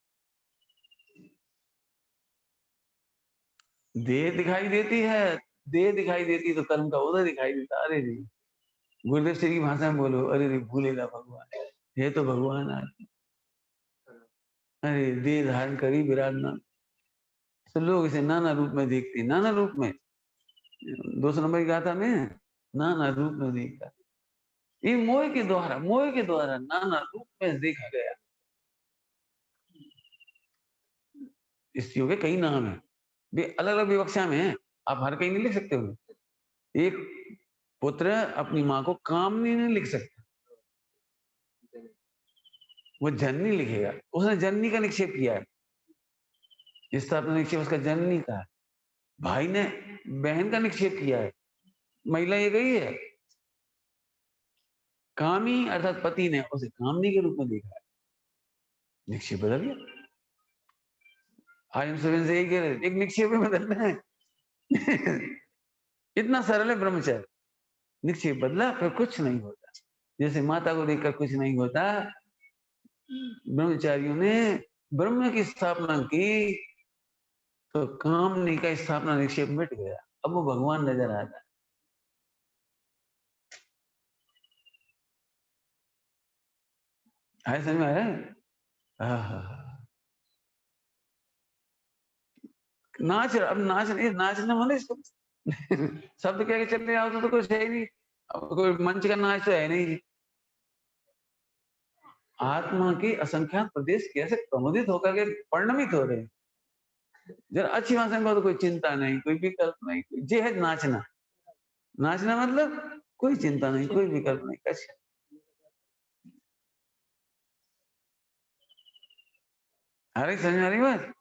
देह दिखाई देती है, देह दिखाई देती है तो कर्म का उदय दिखाई देता। अरे रे, गुरुदेव श्री की भाषा में बोलो, अरे रे भूलेगा भगवान, ये तो भगवान आ, अरे देह धारण करी विराजमान। तो लोग इसे नाना रूप में देखते, नाना रूप में, 200 नंबर की गाथा में नाना रूप में देखता, ये मोह के द्वारा, मोह के द्वारा नाना रूप में देखा गया। स्त्रियों के कई नाम है, वे अलग अलग विवक्षा में है, आप हर कहीं नहीं लिख सकते हो। एक पुत्र अपनी माँ को कामनी नहीं लिख सकता, वो जननी लिखेगा, उसने जननी का निक्षेप किया है, स्थापना निक्षेप उसका जननी का है। भाई ने बहन का निक्षेप किया है, महिला ये गई है। कामी अर्थात पति ने उसे कामनी के रूप में देखा है, निक्षेप बदल गया। आज हम सुबह से यही कह रहे, एक निक्षेप में बदलना है। इतना सरल है ब्रह्मचर्य, निक्षेप बदला फिर कुछ नहीं होता। जैसे माता को देखकर कुछ नहीं होता, ब्रह्मचारियों ने ब्रह्म की स्थापना की तो कामनी का स्थापना निक्षेप मिट गया, अब वो भगवान नजर आता है। है समझ में आया? नाच, अब नाच नहीं, नाचना मतलब इसको शब्द कह के चलने आओ तो कुछ है ही नहीं, अब कोई मंच का नाच तो है नहीं। आत्मा के असंख्यात प्रदेश कैसे प्रमोदित होकर के परिणमित हो रहे हैं। जरा अच्छी भाषा में बोलो, कोई चिंता नहीं, कोई विकल्प नहीं, ये है नाचना। नाचना मतलब कोई चिंता नहीं, कोई विकल्प नहीं। अच्छा, अरे समझ आ रही बात?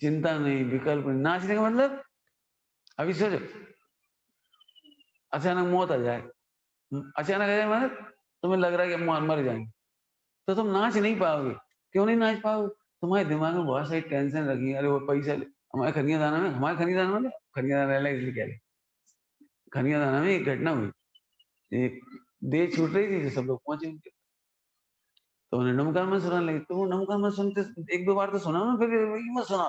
चिंता नहीं, विकल्प नहीं, नाचने का मतलब, अभी सोचो, अचानक मौत आ जाए, अचानक आ जाए मतलब तुम्हें लग रहा है कि मर जाएंगे, तो तुम नाच नहीं पाओगे। क्यों नहीं नाच पाओगे? तुम्हारे दिमाग में बहुत सारी टेंशन रखी है, अरे वो पैसा हमारे खनियादाना में, हमारे खनियादाना में, खनियादाना इसलिए कह रहे, खनियादाना में एक घटना हुई, एक देर छूट रही थी, सब लोग पहुंचे उनके, तो उन्हें नमकार में सुनाने लगे, तो वो नमकार में सुनते एक दो बार तो सुना ना, फिर वही मत सुना,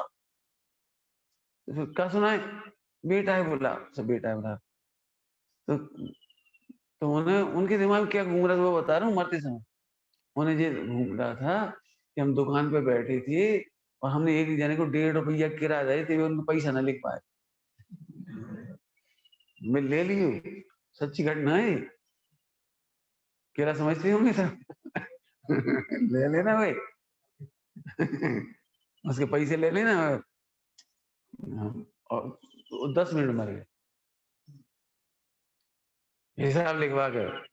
तो फिर क्या सुनाए, बेटा है बोला, सब बेटा है बोला, तो उन्हें उनके दिमाग में क्या घूम रहा था वो बता रहा हूँ, मरते समय उन्हें ये घूम रहा था कि हम दुकान पे बैठे थे और हमने एक जने को 1.5 रुपया किराया दी थी, उनको पैसा न लिख पाए, मैं ले लियो, सच्ची घटना है, किरा समझते होंगे सर ले लेना भाई उसके पैसे ले लेना, और 10 मिनट मर गए, हिसाब लिखवा कर,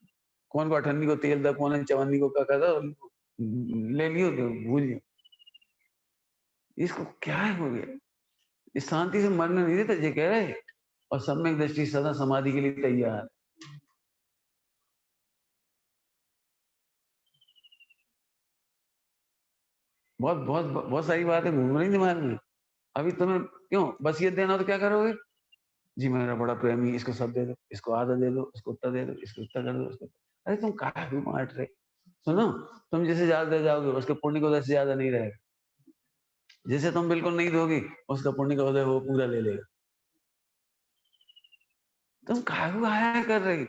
कौन को 98 को तेल था, कौन 54 को क्या था, ले लियो तो भूल जाओ, इसको क्या है हो गया, इस शांति से मरने नहीं देता ये कह रहे, और सम्यक दृष्टि सदा समाधि के लिए तैयार, बहुत बहुत बहुत सारी बातें घूम रही दिमाग में, अभी तुम्हें क्यों वसीयत देना तो क्या करोगे, जी मेरा बड़ा प्रेमी, इसको सब दे दो, इसको आधा दे दो, इसको उतना दे दो, इसको इतना कर दो, इसको, अरे तुम कहा भी बांट रहे, सुनो, तुम जैसे ज्यादा दे जाओगे उसके पुण्य का उदय से ज्यादा नहीं रहेगा, जैसे तुम बिल्कुल नहीं दोगे उसका पुण्य का उदय वो पूरा ले लेगा, तुम काहे आया कर रही,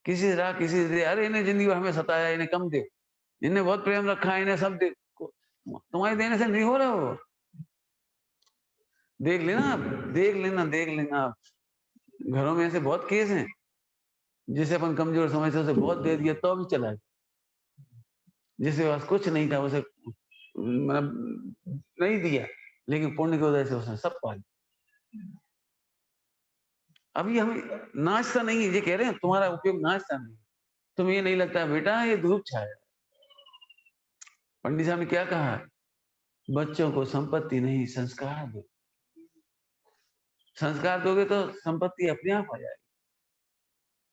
किसी से रहा किसी से दे, अरे इन्हें जिंदगी भर हमें सताया, इन्हें कम दे, इन्हें बहुत प्रेम रखा है, इन्हें सब दे, तुम्हारे देने से नहीं हो रहा वो, देख लेना आप, देख लेना देख लेना आप, घरों में ऐसे बहुत केस हैं, जिसे अपन कमजोर समझते उसे बहुत दे दिया तो भी चला गया, जिसके पास कुछ नहीं था उसे मतलब नहीं दिया, लेकिन पुण्य की वजह से उसने सब पा लिया, अभी हमें नाचता नहीं है, ये कह रहे हैं तुम्हारा उपयोग नाचता नहीं, तुम्हें ये नहीं लगता बेटा ये धूप छाया, पंडित साहब ने क्या कहा, बच्चों को संपत्ति नहीं संस्कार दो, संस्कार दोगे तो संपत्ति अपने आप आ जाएगी,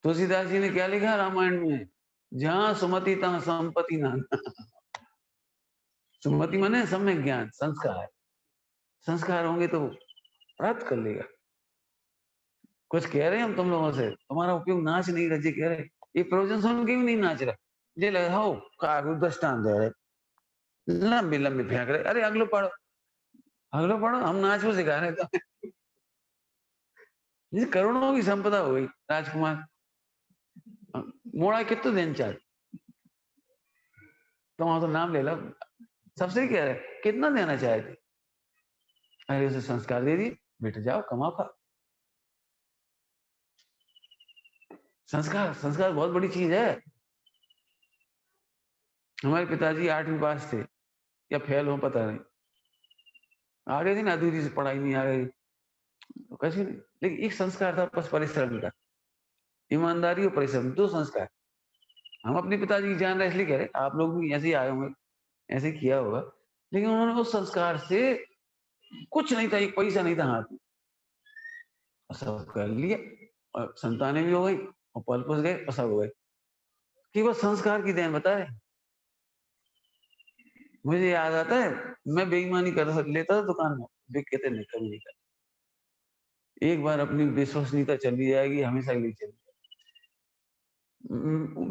तुलसीदास जी ने क्या लिखा रामायण में, जहां सुमति तहां संपत्ति ना सुमति माने सम्यक ज्ञान, संस्कार, संस्कार होंगे तो प्राप्त कर लेगा, कुछ कह रहे हैं हम तुम लोगों से, तुम्हारा उपयोग नाच नहीं रहे, कह रहे ये प्रवचन सुन के भी नहीं नाच रहा, जे लगा हो का दृष्टांत दे रहे, लंबी लंबी फेंक रहे, अरे अगलो पढ़ो, अगलो पढ़ो, हम नाच को सिखा रहे तो ये करोड़ों की संपदा हो गई, राजकुमार मोड़ा कितने दिन चाहे, तुम तो नाम ले लो, सबसे कह रहे कितना देना चाहते, अरे उसे संस्कार दे दिए, बेटे जाओ कमाओ खा, संस्कार, संस्कार बहुत बड़ी चीज है, हमारे पिताजी 8वीं पास थे या फेल हो पता नहीं, आ गई थी ना अधूरी से पढ़ाई नहीं आ गई तो कैसे नहीं, लेकिन एक संस्कार था बस परिश्रम का, ईमानदारी और परिश्रम, 2 संस्कार, हम अपने पिताजी की जान रहे इसलिए कह रहे, आप लोग भी ऐसे ही आए होंगे, ऐसे ही किया होगा, लेकिन उन्होंने उस संस्कार से कुछ नहीं था, एक पैसा नहीं था हाथ में, सब कर लिया और संतानें भी हो गई और पल पुस गए और सब हो गए, केवल संस्कार की देन बता रहे, मुझे याद आता है मैं बेईमानी कर लेता था दुकान में, वे कहते नहीं कभी नहीं कर, एक बार अपनी विश्वसनीयता चली जाएगी हमेशा के लिए चली जाएगी,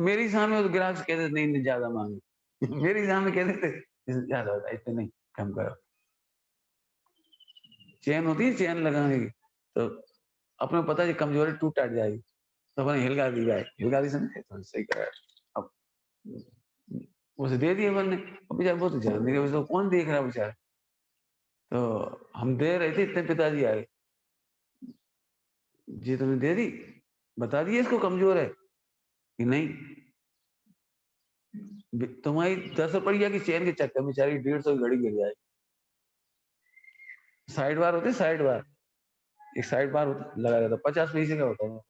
मेरे सामने तो ग्राहक कहते नहीं नहीं ज्यादा मांगे मेरे सामने कहते थे ज्यादा होता इतने नहीं, कम करो, चेन होती है चेन लगाने की, तो अपने पता है कमजोरी टूट टाट जाएगी, तो अपने हिलगा दी जाए, हिलगा दी समझे तो सही करा, अब उसे दे दिए अपन ने, अब बेचारा वो तो जान नहीं रहे, उसको कौन देख रहा है बेचारा, तो हम दे रहे थे इतने पिताजी आए, जी तुमने दे दी, बता दिए इसको कमजोर है कि नहीं, तुम्हारी 10 रुपया की चेन के चक्कर में बेचारी 150 की घड़ी गिर जाए, साइड बार होते साइड बार, एक साइड बार होता लगा जाता 50 पैसे का होता है,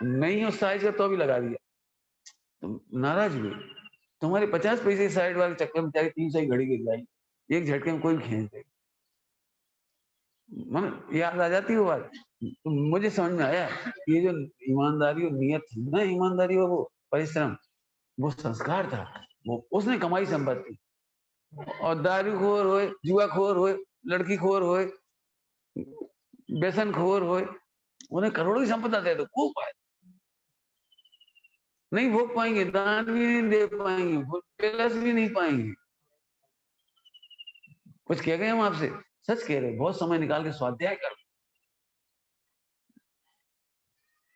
नहीं उस साइज का तो भी लगा दिया, तुम नाराज हुए, तुम्हारे 50 पैसे की साइड बार के चक्कर में बेचारी 300 की घड़ी गिर जाएगी, एक झटके में कोई भी खींच देगा, मन याद आ जाती है वो बात, तो मुझे समझ में आया ये जो ईमानदारी और नियत थी ना, ईमानदारी और वो परिश्रम, वो संस्कार था, वो उसने कमाई संपत्ति, और दारू खोर होए, जुआ खोर होए, लड़की खोर होए, व्यसन खोर होए, उन्हें करोड़ों की संपदा दे दो, खूब पाए, नहीं भोग पाएंगे, दान भी नहीं दे पाएंगे, प्लस भी नहीं पाएंगे। कुछ कह गए हम आपसे? सच कह रहे, बहुत समय निकाल के स्वाध्याय करो।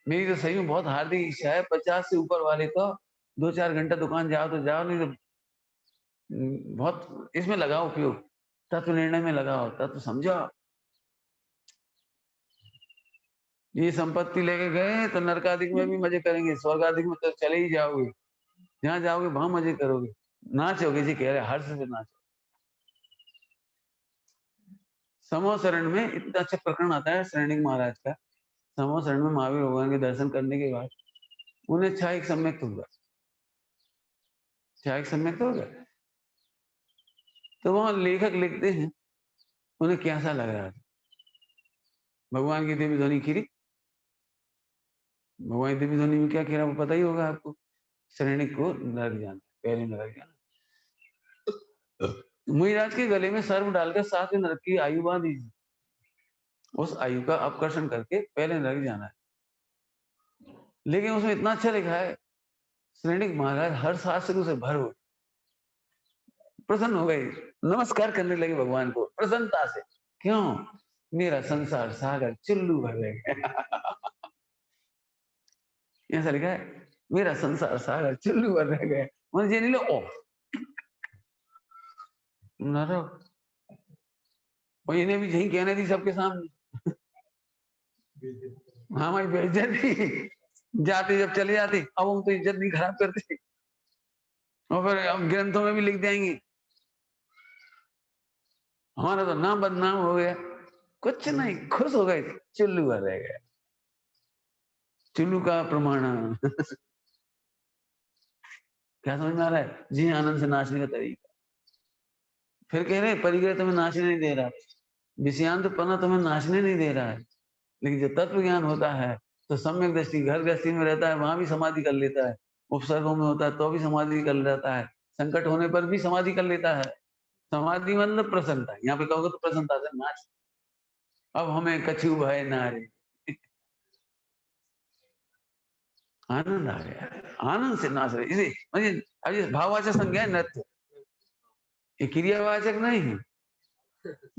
मेरी तो सही में बहुत हार्दिक इच्छा है, 50 से ऊपर वाले तो 2-4 घंटा दुकान जाओ तो जाओ, नहीं तो बहुत इसमें लगाओ उपयोग, तत्व निर्णय में लगाओ, तत्व समझाओ। ये संपत्ति लेके गए तो नरकादिक में भी मजे करेंगे, स्वर्गादिक में तो चले ही जाओगे, जहां जाओगे वहां मजे करोगे, नाचोगे जी, कह रहे हर्ष से नाचो। समूह शरण में इतना अच्छा प्रकरण आता है श्रेणिक महाराज का। समूह शरण में महावीर भगवान के दर्शन करने के बाद उन्हें छायिक सम्यक हुआ, छायिक सम्यक हो गया। तो वहां लेखक लिखते हैं उन्हें कैसा लग रहा था, भगवान की दिव्य ध्वनि खीरी, भगवान की दिव्य ध्वनि में क्या खीरा वो पता ही होगा आपको। श्रेणिक को नरक जाना, पहले नरक जाना। मुनिराज के गले में सर्प डालकर 7 नरक की आयु बांधी, उस आयु का अपकर्षण करके पहले नरक जाना है। लेकिन उसमें इतना अच्छा लिखा है, श्रेणिक महाराज हर शास्त्र से भर हो, प्रसन्न हो गए, नमस्कार करने लगे भगवान को प्रसन्नता से। क्यों? मेरा संसार सागर चुल्लू भर गया। ऐसा लिखा है, मेरा संसार सागर चुल्लू भर रह गया, मुझे नहीं लो ओ नारो, और इन्हें भी यही कहने दी सबके सामने। हाँ भाई बेइज्जती, जाते जब चले जाते, अब हम तो इज्जत नहीं खराब करते, और फिर अब ग्रंथों में भी लिख देंगे हमारा तो नाम बदनाम हो गया। कुछ नहीं, खुश हो गए, चुल्लू भर रह गया, चुल्लू का प्रमाण। क्या समझ में आ रहा है जी? आनंद से नाचने का तरीका। फिर कह रहे परिग्रह तुम्हें नाचने नहीं दे रहा, विषयांत पना तुम्हें नाचने नहीं दे रहा है, लेकिन जब तत्व ज्ञान होता है तो सम्यक दृष्टि, घर गृहस्थी में रहता है वहां भी समाधि कर लेता है, उपसर्गों में होता है तो भी समाधि कर लेता है, संकट होने पर भी समाधि कर लेता है। समाधि मतलब प्रसन्नता, यहाँ पे कहोगे तो प्रसन्नता से नाच। अब हमें कछु भय ना रे, आनंद आ गया, आनंद से नाच रहे। इसे मतलब अब ये भाववाचक संज्ञा है नृत्य, ये क्रियावाचक नहीं है,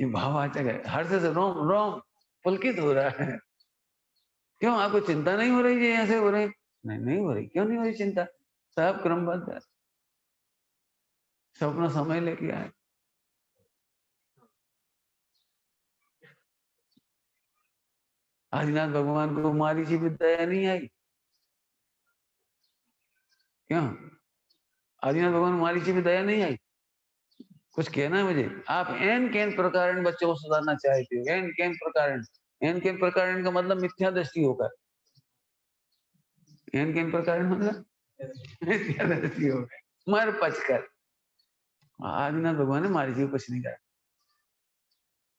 ये भाववाचक है। हर्ष से रोम रोम पुलकित हो रहा है। क्यों? आपको चिंता नहीं हो रही है ऐसे हो रहे? नहीं, नहीं हो रही। क्यों नहीं हो रही चिंता? सब क्रमबद्ध है, सब अपना समय लेके आए। आदिनाथ भगवान को मारीची भी दया नहीं आई। क्यों? आदिनाथ भगवान मारीची भी दया नहीं आई। कुछ कहना है मुझे? आप एन केन प्रकार बच्चों को सुधारना चाहते हो, एन केन प्रकार, एन केन प्रकार का मतलब मिथ्या दृष्टि होकर, एन केन प्रकार मतलब मिथ्या दृष्टि होकर मर पचकर। आदिनाथ भगवान ने मारीची को कुछ नहीं कहा,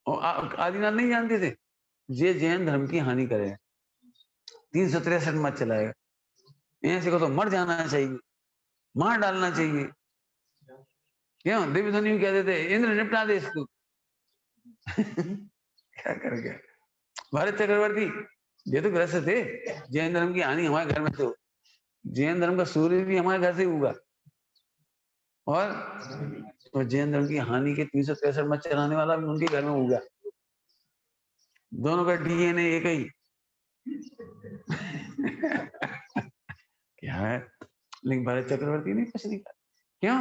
और आदिनाथ नहीं जानते थे ये जैन धर्म की हानि करेगा, 363 मत चलाएगा, ऐसे को तो मर जाना चाहिए, मार डालना चाहिए। क्यों? दिव्य ध्वनि में कहते थे इंद्र निपटा दे इसको। क्या कर गया भारत चक्रवर्ती? ये तो ग्रस्त थे, जैन धर्म की हानि हमारे घर में, तो जैन धर्म का सूर्य भी हमारे घर से हुआ, और तो जैन धर्म की हानि के 363 मत चलाने वाला भी उनके घर में होगा। दोनों का डीएनए एक ही। क्या है? लेकिन भरत चक्रवर्ती ने कुछ नहीं कहा। क्यों?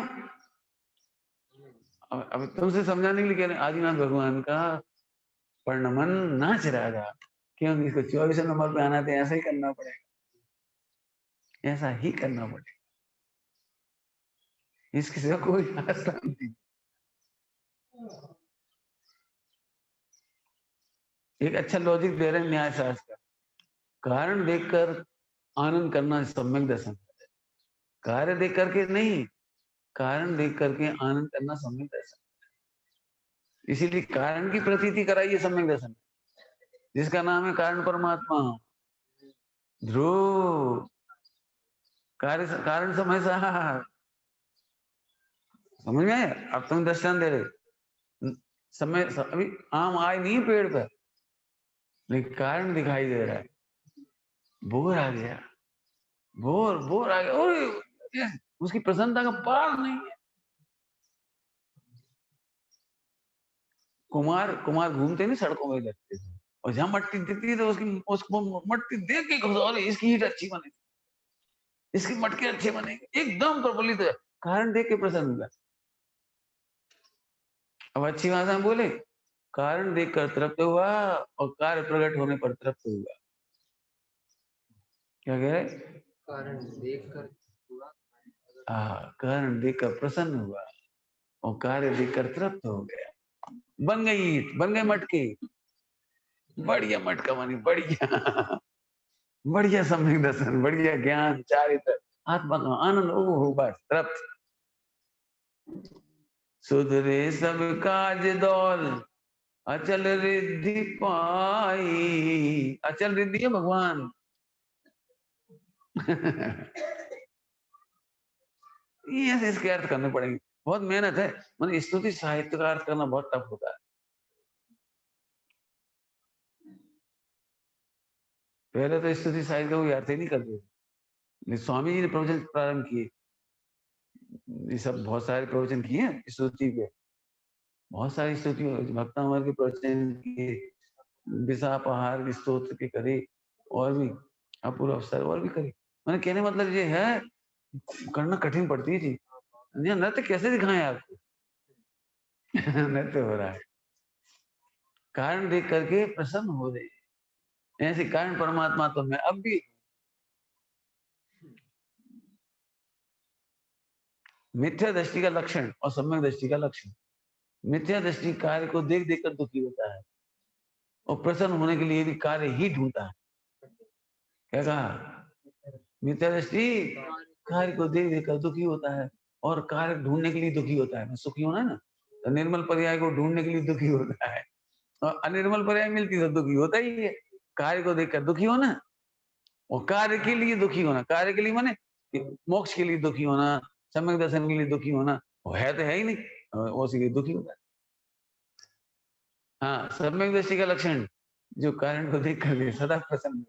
अब तुमसे समझाने के लिए कह रहे आदिनाथ भगवान का वर्णमन नाच रहा। क्यों? इसको 24 नंबर पे आना था, ऐसा ही करना पड़ेगा, ऐसा ही करना पड़ेगा, इसके सिवा कोई रास्ता नहीं। एक अच्छा लॉजिक दे रहे हैं न्याय शास्त्र का, कारण देखकर आनंद करना सम्यक दर्शन है, कार्य देख करके नहीं, कारण देख करके आनंद करना सम्यक दर्शन। इसीलिए कारण की प्रतीति कराइए सम्यक दर्शन, जिसका नाम है कारण परमात्मा। ध्रुव कार्य कारण समय सार, समझ में आया? अब तुम दृष्टांत दे रहे समय अभी आम आए नहीं पेड़ पर, लेकिन कारण दिखाई दे रहा है। बोर आ गया, बोर आ गया, और उसकी प्रसन्नता का पार नहीं है। कुमार घूमते नहीं सड़कों में लगते थे, और जहां मट्टी दिखती है तो उसको मट्टी देख के खुश, और इसकी ईंट अच्छी बनेगी, इसकी मटके अच्छे बनेंगे, एकदम प्रफुल्लित है, कारण देख के प्रसन्न हुआ। अब अच्छी भाषा में बोले, कारण देखकर तृप्त हुआ और कार्य प्रकट होने पर तृप्त हुआ। क्या कह रहे? कारण देखकर हुआ, कारण देखकर प्रसन्न हुआ और कार्य देखकर तृप्त हो गया। बन गई ईंट, बन गए मटके, बढ़िया मटका बनी, बढ़िया बढ़िया सम्यक दर्शन, बढ़िया ज्ञान, चारित्र, आत्मा का आनंद, ओ बस तृप्त। सुधरे सब काज दौल, अचल रिद्धि पाई। अचल रिद्धि है भगवान। ये ऐसे इसके अर्थ करने पड़ेंगे, बहुत मेहनत है। मतलब स्तुति साहित्य का अर्थ करना बहुत टफ होता है। पहले तो स्तुति साहित्य का कोई अर्थ ही नहीं करते थे। स्वामी जी ने प्रवचन प्रारंभ किए, ये सब बहुत सारे प्रवचन किए हैं स्तुति के, बहुत सारी स्तुति, भक्तामर के प्रवचन किए, विसापहार स्तोत्र के करे, और भी अपूर्व अवसर और भी करे। मैंने कहने मतलब ये है, करना कठिन पड़ती है जी। नृत्य कैसे दिखाएं आपको? नृत्य हो रहा है, कारण देख करके प्रसन्न हो रहे, ऐसे कारण परमात्मा तो मैं अब भी। मिथ्या दृष्टि का लक्षण और सम्यक दृष्टि का लक्षण। मिथ्या दृष्टि कार्य को देख देख कर दुखी होता है, और प्रसन्न होने के लिए भी कार्य ही ढूंढता है। क्या कहा? मिथ्या दृष्टि कार्य को देख देख कर दुखी होता है, और कार्य ढूंढने के लिए दुखी होता है। सुखी होना है ना, तो निर्मल पर्याय को ढूंढने के लिए दुखी होता है, और अनिर्मल पर्याय मिलती तो दुखी होता ही है। कार्य को देखकर दुखी होना, और कार्य के लिए दुखी होना। कार्य के लिए माने मोक्ष के लिए दुखी होना, सम्यक दर्शन के लिए दुखी होना, वो है तो है ही नहीं, उसी के दुखी होता है। हाँ, सम्यक दृष्टि का लक्षण, जो कारण को देख कर सदा प्रसन्न।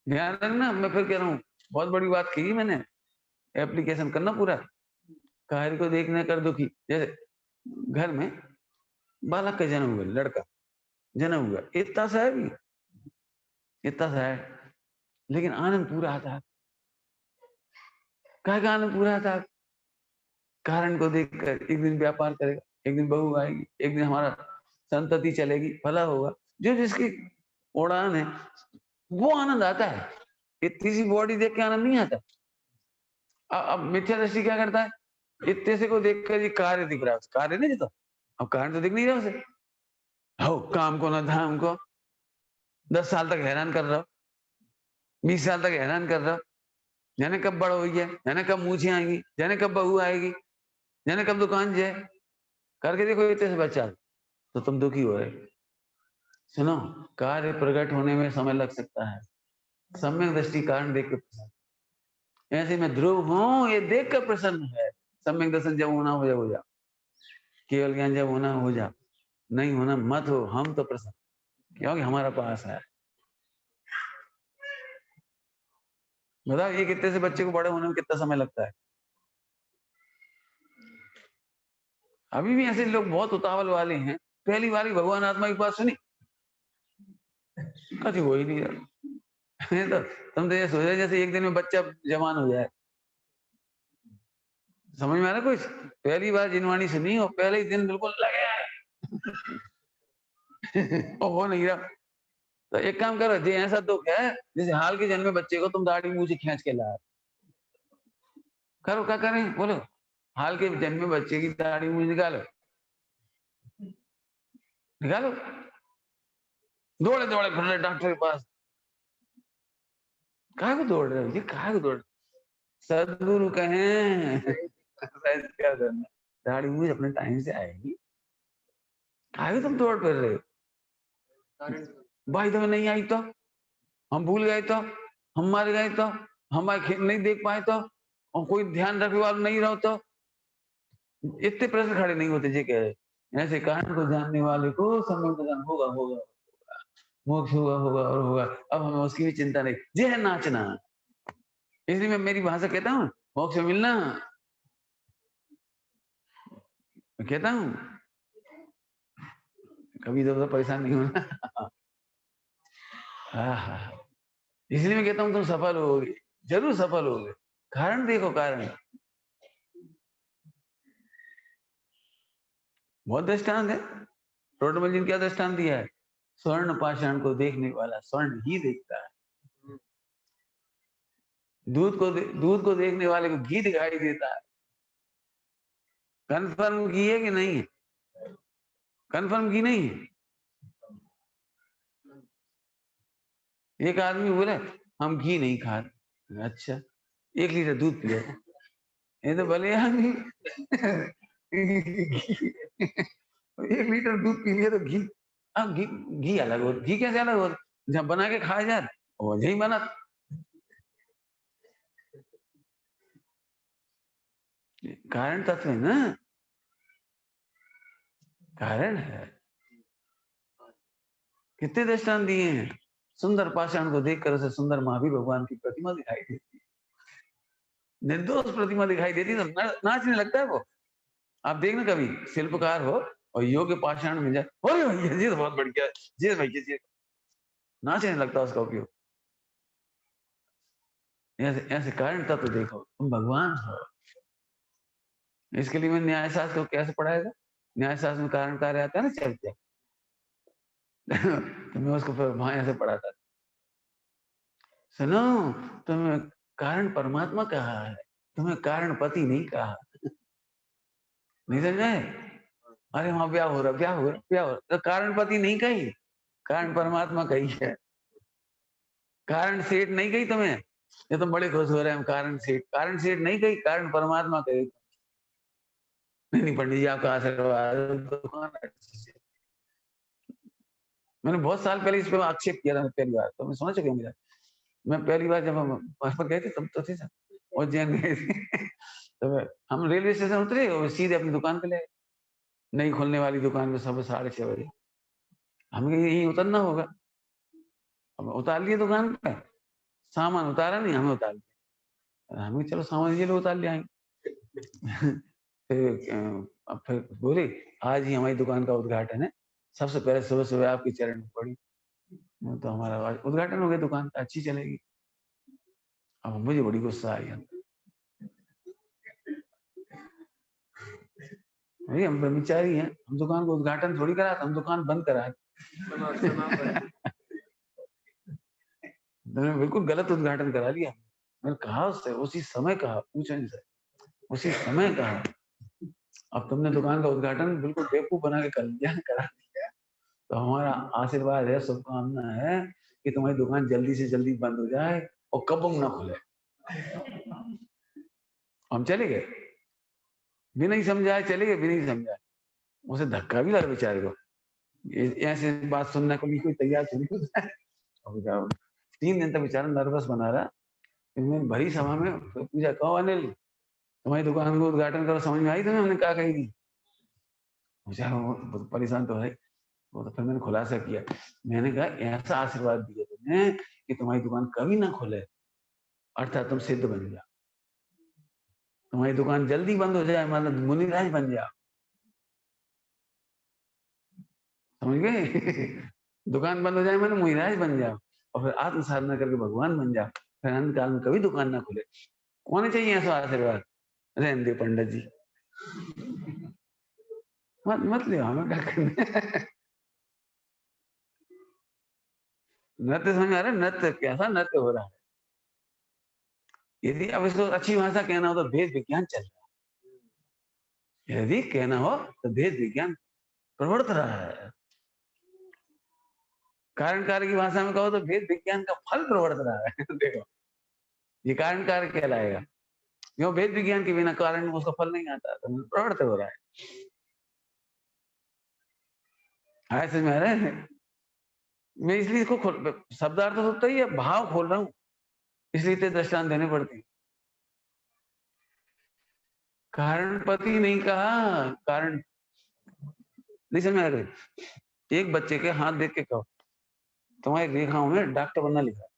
ध्यान रखना, मैं फिर कह रहा हूँ, बहुत बड़ी बात की मैंने, एप्लीकेशन करना पूरा। कार्य को देखने कर दुखी, जैसे घर में बालक का जन्म हुआ, लड़का जन्म हुआ, इतना सा है भी, इतना सा है, लेकिन आनंद पूरा आता है। क्या आनंद पूरा आता है? कारण को देखकर एक दिन व्यापार करेगा, एक दिन बहू आएगी, एक दिन हमारा संतति चलेगी, भला होगा, जो जिसकी उड़ान है, वो आनंद आता है। इतनी सी बॉडी देख के आनंद नहीं आता। अब मिथ्या दृष्टि क्या करता है? इतने से को देखकर ये कार्य दिख रहा है, कार्य नहीं देता, अब कारण तो दिख नहीं रहा उसे। हो काम को ना धाम को, 10 साल तक हैरान कर रहा हो, 20 साल तक हैरान कर रहा हो, जाने कब बड़ा हो गया, जाने कब मूछें आएंगी, जाने कब बहू आएगी, जाने कब दुकान जाए, करके देखो इतने से बच्चा, तो तुम दुखी हो रहे। सुनो, कार्य प्रकट होने में समय लग सकता है, सम्यक दृष्टि कारण देख कर, ऐसे में ध्रुव हूं ये देख कर प्रसन्न है। सम्यक दर्शन जब होना हो जा, केवल ज्ञान जब होना हो जा, नहीं होना मत हो, हम तो प्रसन्न, क्योंकि हमारा पास है। बताओ, ये कितने से बच्चे को बड़े होने में कितना समय लगता है? अभी भी ऐसे लोग बहुत उतावल वाले हैं, पहली बार ही भगवान आत्मा की बात सुनी, कभी हो ही नहीं रहा। तो तुम तो ये सोच रहे जैसे एक दिन में बच्चा जवान हो जाए। समझ में आ रहा कुछ? पहली बार जिनवाणी सुनी और पहले ही दिन बिल्कुल लगे और हो नहीं रहा। तो एक काम करो, जी ऐसा दुख है जैसे हाल के जन्मे बच्चे को तुम दाढ़ी मुंह से खींच के लाए, करो, क्या करें बोलो? हाल के जन्मे बच्चे की दाढ़ी मुंह निकालो, निकालो, दौड़े दौड़े फिर रहे डॉक्टर के पास। काहे को दौड़ रहे हो? ये काहे को दौड़? सदगुरु कहें क्या करना, दाढ़ी मुंह अपने टाइम से आएगी, काहे को तुम दौड़ फिर रहे हो? भाई तुम्हें नहीं आई तो, हम भूल गए तो, हम मर गए तो, हमारे नहीं देख पाए तो, और कोई ध्यान रखने वाला नहीं रहो तो इतने प्रश्न खड़े नहीं होते जी। कह रहे ऐसे कारण को जानने वाले को समय का ज्ञान होगा होगा, मोक्ष होगा होगा और होगा। अब हमें उसकी भी चिंता नहीं, ये है नाचना। इसलिए मैं मेरी भाषा कहता हूँ, मोक्ष मिलना, मैं कहता हूँ कभी तो परेशान नहीं होना। इसलिए मैं कहता हूँ तुम सफल होगे, जरूर सफल होगे। कारण देखो, कारण बहुत दृष्टांत है। टोटमल जी ने क्या दृष्टांत दिया है? स्वर्ण पाषाण को देखने वाला स्वर्ण ही देखता है, दूध को देखने वाले को घी दिखाई देता है। कंफर्म की है कि नहीं है? कंफर्म की नहीं है? एक आदमी बोला हम घी नहीं खाते। अच्छा, 1 लीटर दूध पिया, ये तो भले आदमी 1 लीटर दूध पी लिया तो घी, अब घी अलग हो, घी कैसे अलग हो? जब बना के खाया जाए वजह ही बना। कारण तत्व है ना, कारण है। कितने दृष्टांत दिए हैं। सुंदर पाषाण को देखकर उसे सुंदर महावीर भगवान की प्रतिमा दिखाई देती, निर्दोष प्रतिमा दिखाई देती तो नाचने लगता है वो। आप देखना कभी शिल्पकार हो और योग्य पाषाण मिल जाए, अरे भैया जी तो बहुत बढ़िया, जी भैया जी, नाचने लगता है उसका उपयोग। ऐसे ऐसे कारण तत्व देखो, तुम भगवान हो। इसके लिए मैं न्याय शास्त्र को कैसे पढ़ाएगा? न्याय शास्त्र में कारण कार्य आता है ना, चलते तो मैं उसको फिर वहां ऐसे पढ़ाता था। सुनो, तुम्हें कारण परमात्मा कहा है, तुम्हें कारण पति नहीं कहा। नहीं समझे? अरे वहां ब्याह हो रहा, ब्याह हो रहा, ब्याह हो रहा, तो कारण पति नहीं कही, कारण परमात्मा कही है। कारण सेठ नहीं कही तुम्हें, ये तुम बड़े खुश हो रहे हैं कारण सेठ नहीं कही, कारण परमात्मा कही। नहीं पंडित जी आपका आशीर्वाद, मैंने बहुत साल पहले इस पे आक्षेप किया था पहली बार, तो मैं समझ चुके मेरा। मैं पहली बार जब हम वहां पर गए थे तब तो थे सर, उज्जैन गए थे तो हम रेलवे स्टेशन उतरे और सीधे अपनी दुकान पे ले, नई खुलने वाली दुकान पे, सब 6:30 बजे। हमें यहीं उतरना होगा, हम उतार लिए दुकान पे, सामान उतारा नहीं, हमें उतार लिया। हमें चलो सामान ये लो उतार ले आएंगे। फिर बोले आज ही हमारी दुकान का उद्घाटन है, सबसे पहले सुबह सुबह आपके चरण में पड़ी। तो हमारा उद्घाटन हो गया, दुकान अच्छी चलेगी। अब मुझे बड़ी गुस्सा आई, भाई हम ब्रह्मचारी हैं, हम दुकान को उद्घाटन थोड़ी करा, हम दुकान बंद करा। बिल्कुल गलत उद्घाटन करा लिया। मैंने कहा उससे, उसी समय कहा, पूछो इनसे, उसी समय कहा अब तुमने दुकान का उद्घाटन बिल्कुल बेवकूफ बना के कर दिया, करा दिया। तो हमारा आशीर्वाद है, शुभकामना है कि तुम्हारी दुकान जल्दी से जल्दी बंद हो जाए और कबंग ना खुले। हम चले गए, बिना ही समझाए चले गए, बिना ही समझाए। उसे धक्का भी लगा बेचारे को, ऐसे बात सुनने को भी कोई तैयार थोड़ी होता है। 3 दिन तक बेचारा नर्वस बना रहा। मैं भरी सभा में पूछा, कहो अनिल तुम्हारी दुकान को उद्घाटन करो, समझ में आई तुम्हें हमने क्या कही थी? बेचारा वो परेशान तो है। वो तो फिर मैंने खुलासा किया, मैंने कहा ऐसा आशीर्वाद दिया तुमने कि तुम्हारी दुकान कभी ना खुले, अर्थात तुम सिद्ध बन जाओ, तुम्हारी दुकान जल्दी बंद हो जाए, मतलब मुनिराज बन जाओ। समझ गए? दुकान बंद हो जाए मैंने मुनिराज बन जाओ, और फिर आत्म साधना करके भगवान बन जाओ, फिर अंत काल में कभी दुकान ना खुले। कौन चाहिए ऐसा आशीर्वाद? रहने दे पंडित जी, मत ले, हमें क्या करना। नृत्य समझ आ रहा है? नृत्य कैसा नृत्य हो रहा है। यदि अब इसको अच्छी भाषा कहना हो तो भेद विज्ञान चल रहा है। यदि कहना हो तो भेद विज्ञान प्रवर्त रहा है। कारण कार्य की भाषा में कहो तो भेद विज्ञान का फल प्रवर्त रहा है। देखो ये कारण कार्य कहलाएगा, क्यों? भेद विज्ञान के बिना कारण उसका फल नहीं आता, तो प्रवर्त हो रहा है। समझ में आ रहा है? मैं इसलिए इसको शब्दार्थ तो होता ही है, भाव खोल रहा हूँ, इसलिए इतने दृष्टांत देने पड़ते हैं। कारणपति नहीं कहा, कारण नहीं समझ आ रही। एक बच्चे के हाथ देख के कहो तुम्हारी रेखाओं में डॉक्टर बनना लिखा है,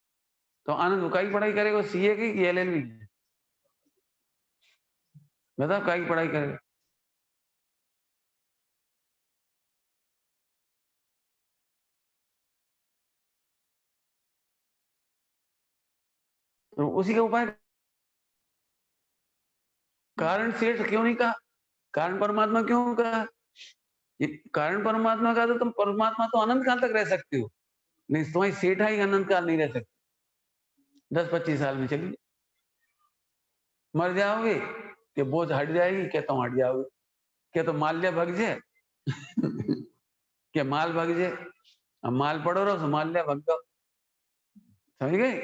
तो आनंद काय की पढ़ाई करेगा, सीए की एलएलबी की? बताओ काय की पढ़ाई करेगा? तो उसी का उपाय। कारण सेठ क्यों नहीं कहा, कारण परमात्मा क्यों कहा? ये कारण परमात्मा का तो तुम परमात्मा तो अनंत काल तक रह सकते हो, नहीं तुम्हारी सेठा ही अनंत काल नहीं रह सकती। 10-25 साल में चलिए मर जाओगे, कि बोझ हट जाएगी, क्या तुम हट जाओगे, क्या तो माल्य भग जाए क्या माल भग जाए, अब माल पड़ो रहो तो माल्य भग जाओ, समझ गए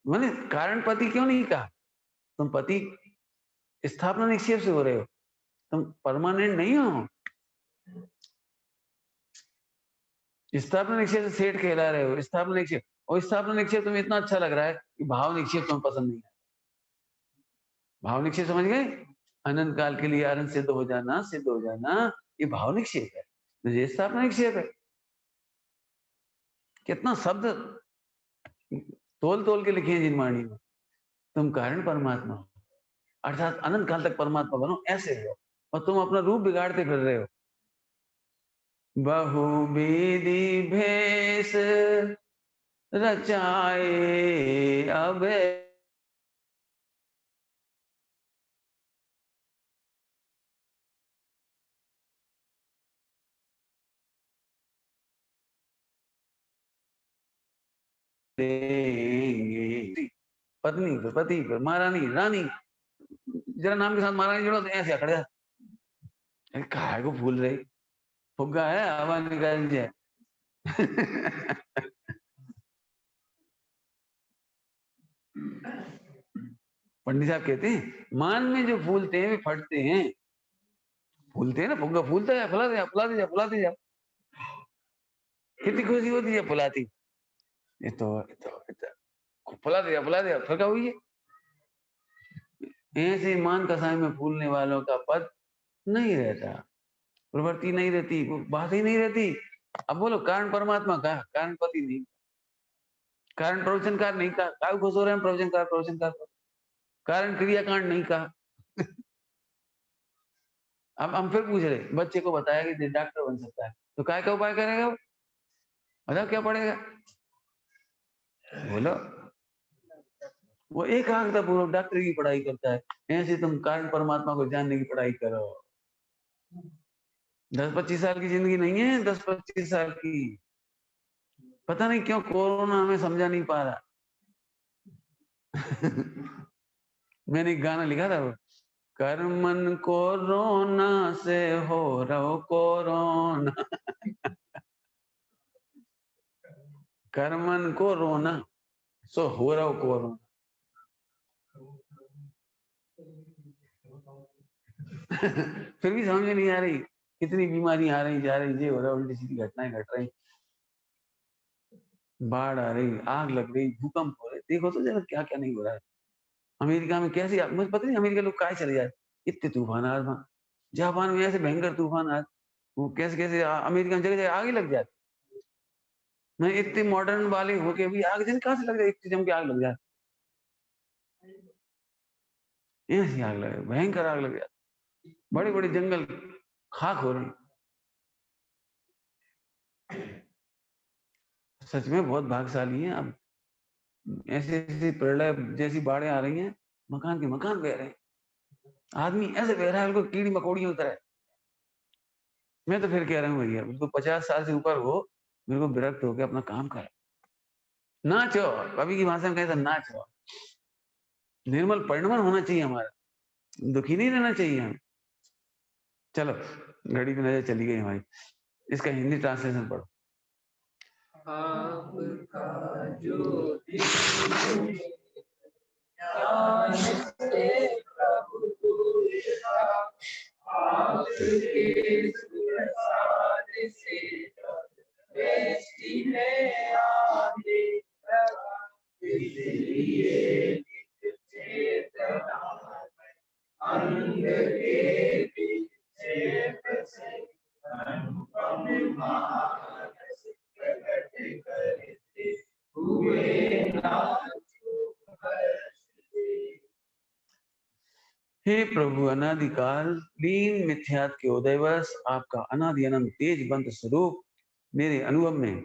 मैंने कारण पति क्यों नहीं कहा? तुम पति स्थापना निक्षेप से हो रहे हो, तुम परमानेंट नहीं हो। स्थापना निक्षेप से सेठ कहला रहे हो, स्थापना निक्षेप, और स्थापना निक्षेप तुम्हें इतना अच्छा लग रहा है कि भाव निक्षेप तुम्हें पसंद नहीं है। भाव निक्षेप समझ गए? अनंत काल के लिए अनंत सिद्ध हो जाना, सिद्ध हो जाना, ये भाव निक्षेप है, तो ये स्थापना निक्षेप है। कितना शब्द तोल तोल के लिखे हैं जिन वाणी में। तुम कारण परमात्मा हो, अर्थात अनंत काल तक परमात्मा बनो, ऐसे हो, और तुम अपना रूप बिगाड़ते फिर रहे हो। बहुविधि भेष रचाए अब देंगे। पत्नी पे, पति पे, महारानी, रानी, जरा नाम के साथ महारानी जोड़ो तो ऐसे अकड़ जाए, काहे को भूल रही, फुग्गा है, हवा निकाल जाए पंडित साहब कहते हैं मान में जो फूलते हैं वे फटते हैं। फूलते हैं ना, फुग्गा फूलता है, फुला दे, फुला दे, फुला दे, कितनी खुशी होती है फुलाती। फुला दिया फिर क्या हुई है? ऐसे मान कसाई में फूलने वालों का पद नहीं रहता, प्रवृत्ति नहीं रहती, वो बात ही नहीं रहती। अब बोलो कारण परमात्मा का, कारण पति नहीं, कारण प्रवचनकार नहीं कहा, काय खुश हो रहे हैं प्रवचनकार, प्रवचनकार कारण क्रियाकांड नहीं कहा अब हम फिर पूछ रहे, बच्चे को बताया कि डॉक्टर बन सकता है, तो काय का उपाय करेगा? बताओ क्या पड़ेगा? बोलो। वो एकाग्रता पूर्वक डॉक्टर की पढ़ाई करता है, ऐसे तुम कारण परमात्मा को जानने की पढ़ाई करो। 10-25 साल की जिंदगी नहीं है, 10-25 साल की। पता नहीं क्यों कोरोना हमें समझा नहीं पा रहा मैंने एक गाना लिखा था, कर्मन कोरोना से हो रहो कोरोना कर्मन को रोना सो हो रहो कोरोना फिर भी समझ में नहीं आ रही, कितनी बीमारी आ रही जा रही, ये हो रहा, उल्टी सीधी घटनाएं घट रही, बाढ़ आ रही, आग लग रही, भूकंप हो रहे, देखो तो जरा क्या क्या नहीं हो रहा है। अमेरिका में कैसे, मुझे पता नहीं अमेरिका लोग काय चले जाए, इतने तूफान आ रहा, जापान में ऐसे भयंकर तूफान आ, वो कैसे कैसे अमेरिका में जगह जगह आग ही लग जाती। मैं इतने मॉडर्न वाले होके भी आग जन कहाँ से लग जाए, इतनी जम के आग लग जाए, ऐसी आग लगे, भयंकर आग लग जाए, बड़े बड़े जंगल खाक हो रहे। सच में बहुत भाग्यशाली हैं अब, ऐसे ऐसी प्रलय जैसी बाढ़ें आ रही हैं, मकान के मकान बह रहे हैं, आदमी ऐसे बह रहा है बिल्कुल कीड़ी मकोड़ियों की तरह। मैं तो फिर कह रहा हूँ भैया बिल्कुल 50 साल से ऊपर हो, मेरे को विरक्त होकर अपना काम कर, नाचो, कवि की भाषा में कहता नाचो, निर्मल परिणमन होना चाहिए हमारा, दुखी नहीं रहना चाहिए हम। चलो घड़ी की नजर चली गई हमारी, इसका हिंदी ट्रांसलेशन पढ़ो। आपका जो ज्ञान से प्रभु पूजा, आपके प्रसाद से दृष्टि में आने लगा, इसलिए हे प्रभु, अनादिकाल लीन मिथ्यात के उदयवश आपका अनादि अनंत तेजवंत स्वरूप मेरे अनुभव में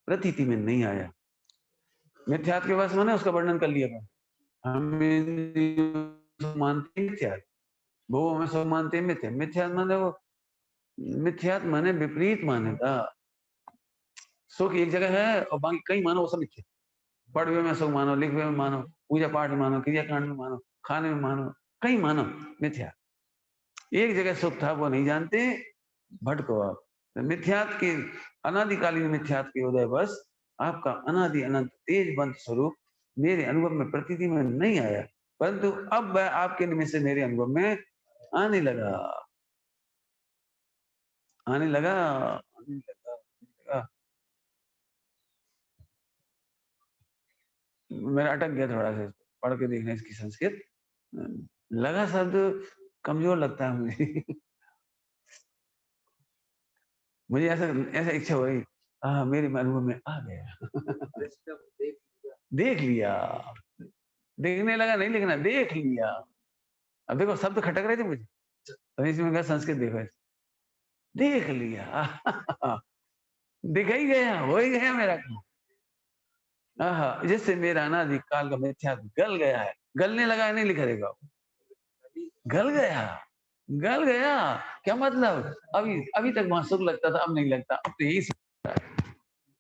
प्रतीति में नहीं आया। मिथ्यात के वश मैंने उसका वर्णन कर लिया। हम मानते मिथ्यात, वो हमें सब मानते मिथ्या। मिथ्यात माने वो, मिथ्यात माने विपरीत माने था। सुख एक जगह है और बाकी कई मानो वो सब मिथ्या। पढ़वे में सुख मानो, लिखवे में मानो, पूजा पाठ में मानो, क्रियाकांड में मानो, खाने में मानो, कई मानो मिथ्या। एक जगह सुख था वो नहीं जानते, भटको आप। मिथ्यात के अनादिकालीन मिथ्यात के उदय बस आपका अनादि अनंत तेजवंत स्वरूप मेरे अनुभव में प्रतीति में नहीं आया, परंतु अब वह आपके निमित्त से मेरे अनुभव में आने लगा, आने लगा, आने लगा। मेरा अटक गया थोड़ा सा, पढ़ के देखना इसकी संस्कृत। लगा शब्द कमजोर लगता है मुझे। मुझे ऐसा ऐसा इच्छा हो रही, मेरे अनुभव में आ गया। देख लिया, देखने लगा नहीं लिखना, देख लिया। अब देखो शब्द खटक रहे थे मुझे, तो इसमें कहा संस्कृत देखो, देख लिया। दिख ही गया, हो ही गया मेरा काम। जिससे मेरा अनादि काल का मिथ्या गल गया है। गलने लगा नहीं लिखा रहेगा, गल गया, गल गया। क्या मतलब? अभी अभी तक वहां सुख लगता था, अब नहीं लगता, अब तो यही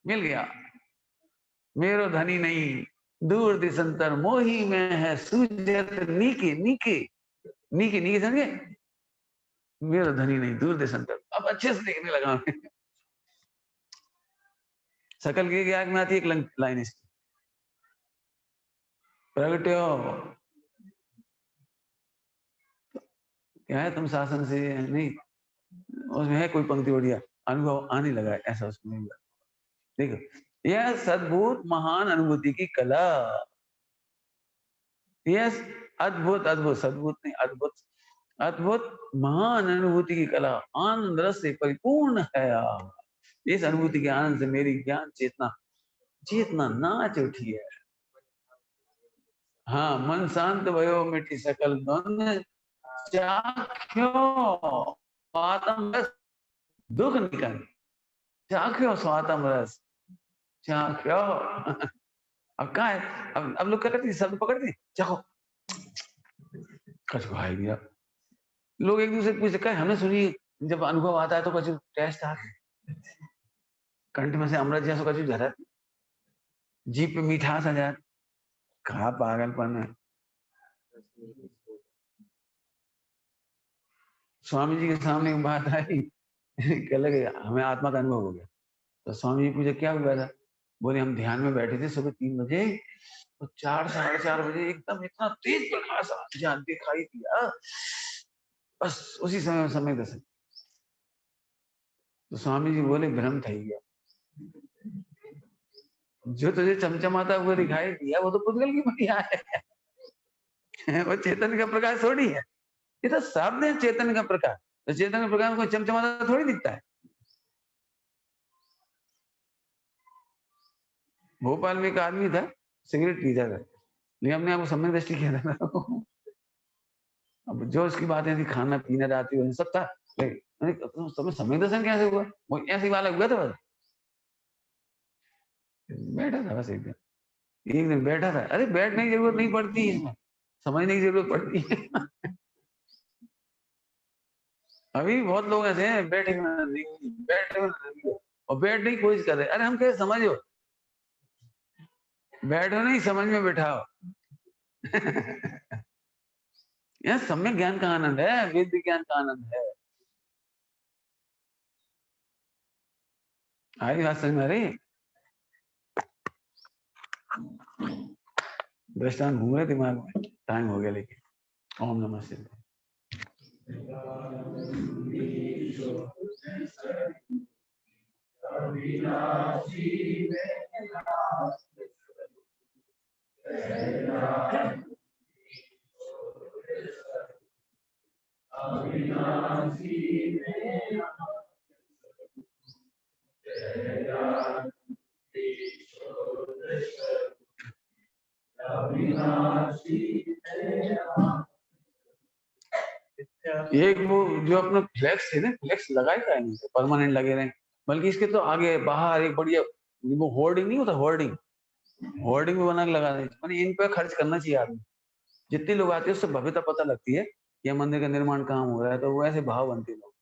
मिल गया। मेरो धनी नहीं दूर दिसंतर मोही में है सूझत नीके नीके नीके नीके, समझे? मेरो धनी नहीं दूर दिसंतर, अब अच्छे से देखने लगा मैं। सकल के आग में आती एक लाइन इसकी, प्रगट्यो क्या है तुम शासन से नहीं, उसमें है कोई पंक्ति बढ़िया, अनुभव आने लगा ऐसा उसमें। देखो, यह सद्भुत महान अनुभूति की कला, यह अद्भुत, अद्भुत सद्भुत नहीं, अद्भुत अद्भुत महान अनुभूति की कला आनंद रस से परिपूर्ण है। इस अनुभूति के आनंद से मेरी ज्ञान चेतना चेतना नाच उठी है। हाँ, मन शांत भयो मिट्टी सकल द्वंद, चाख्यो स्वातम रस दुख निकल, चाख्यो स्वातम रस, चाख्यो। अब कहा है, अब लोग क्या करते शब्द पकड़ते चाहो, कछ भाई दिया। लोग एक दूसरे पूछते कहे हमने सुनी, जब अनुभव आता है तो कछु टेस्ट आता है, कंठ में से अमृत जैसा कछु झरा, जीभ पे मीठास आ जाए, कहा पागलपन है। स्वामी जी के सामने एक बात आई, कह लगे हमें आत्मा का अनुभव हो गया। तो स्वामी जी पूछे क्या हुआ था? बोले हम ध्यान में बैठे थे सुबह 3 बजे, तो 4 साढ़े 4 बजे एकदम इतना तेज प्रकाश जहाँ दिखाई दिया, बस उसी समय दर्शन। तो स्वामी जी बोले भ्रम था गया, जो तुझे चमचमाता हुआ दिखाई दिया वो तो पुद्गल की महिमा है। वो चेतन का प्रकाश थोड़ी है, ये तो शब्द है चेतन का प्रकाश। तो चेतन का प्रकाश को चमचमाता थोड़ी दिखता है। भोपाल में एक आदमी था, सिगरेट पीता था, लेकिन हमने आपको सम्यक दृष्टि किया था। अब जो उसकी बातें थी, खाना पीना रात में सब था, तुम्हें सम्यक दर्शन कैसे हुआ? वो ऐसे वाला हुआ था बस। बैठा था बस एक दिन बैठा था। अरे बैठने की जरूरत नहीं पड़ती इसमें, समझने की जरूरत पड़ती है। अभी बहुत लोग ऐसे हैं बैठे बैठे और बैठने की कोशिश कर रहे। अरे हम कैसे समझो, बैठो नहीं समझ में बैठाओ। यह सम्यक ज्ञान का आनंद है, वेद ज्ञान का आनंद है। आई बात समझ में आ रही? दृष्टांत घूम रहे दिमाग में, टाइम हो गया लेकिन। ओम नमः शिवाय। एक वो जो अपना फ्लेक्स है ना, फ्लेक्स लगाए था इनसे परमानेंट लगे रहे, बल्कि इसके तो आगे बाहर एक बढ़िया वो होर्डिंग नहीं होता, होर्डिंग होर्डिंग भी बना के लगा रहे, मैंने इन पे खर्च करना चाहिए आदमी। जितने लोग आते हैं उससे भव्यता पता लगती है कि मंदिर का निर्माण कहाँ हो रहा है, तो वो ऐसे भाव बनते हैं लोग।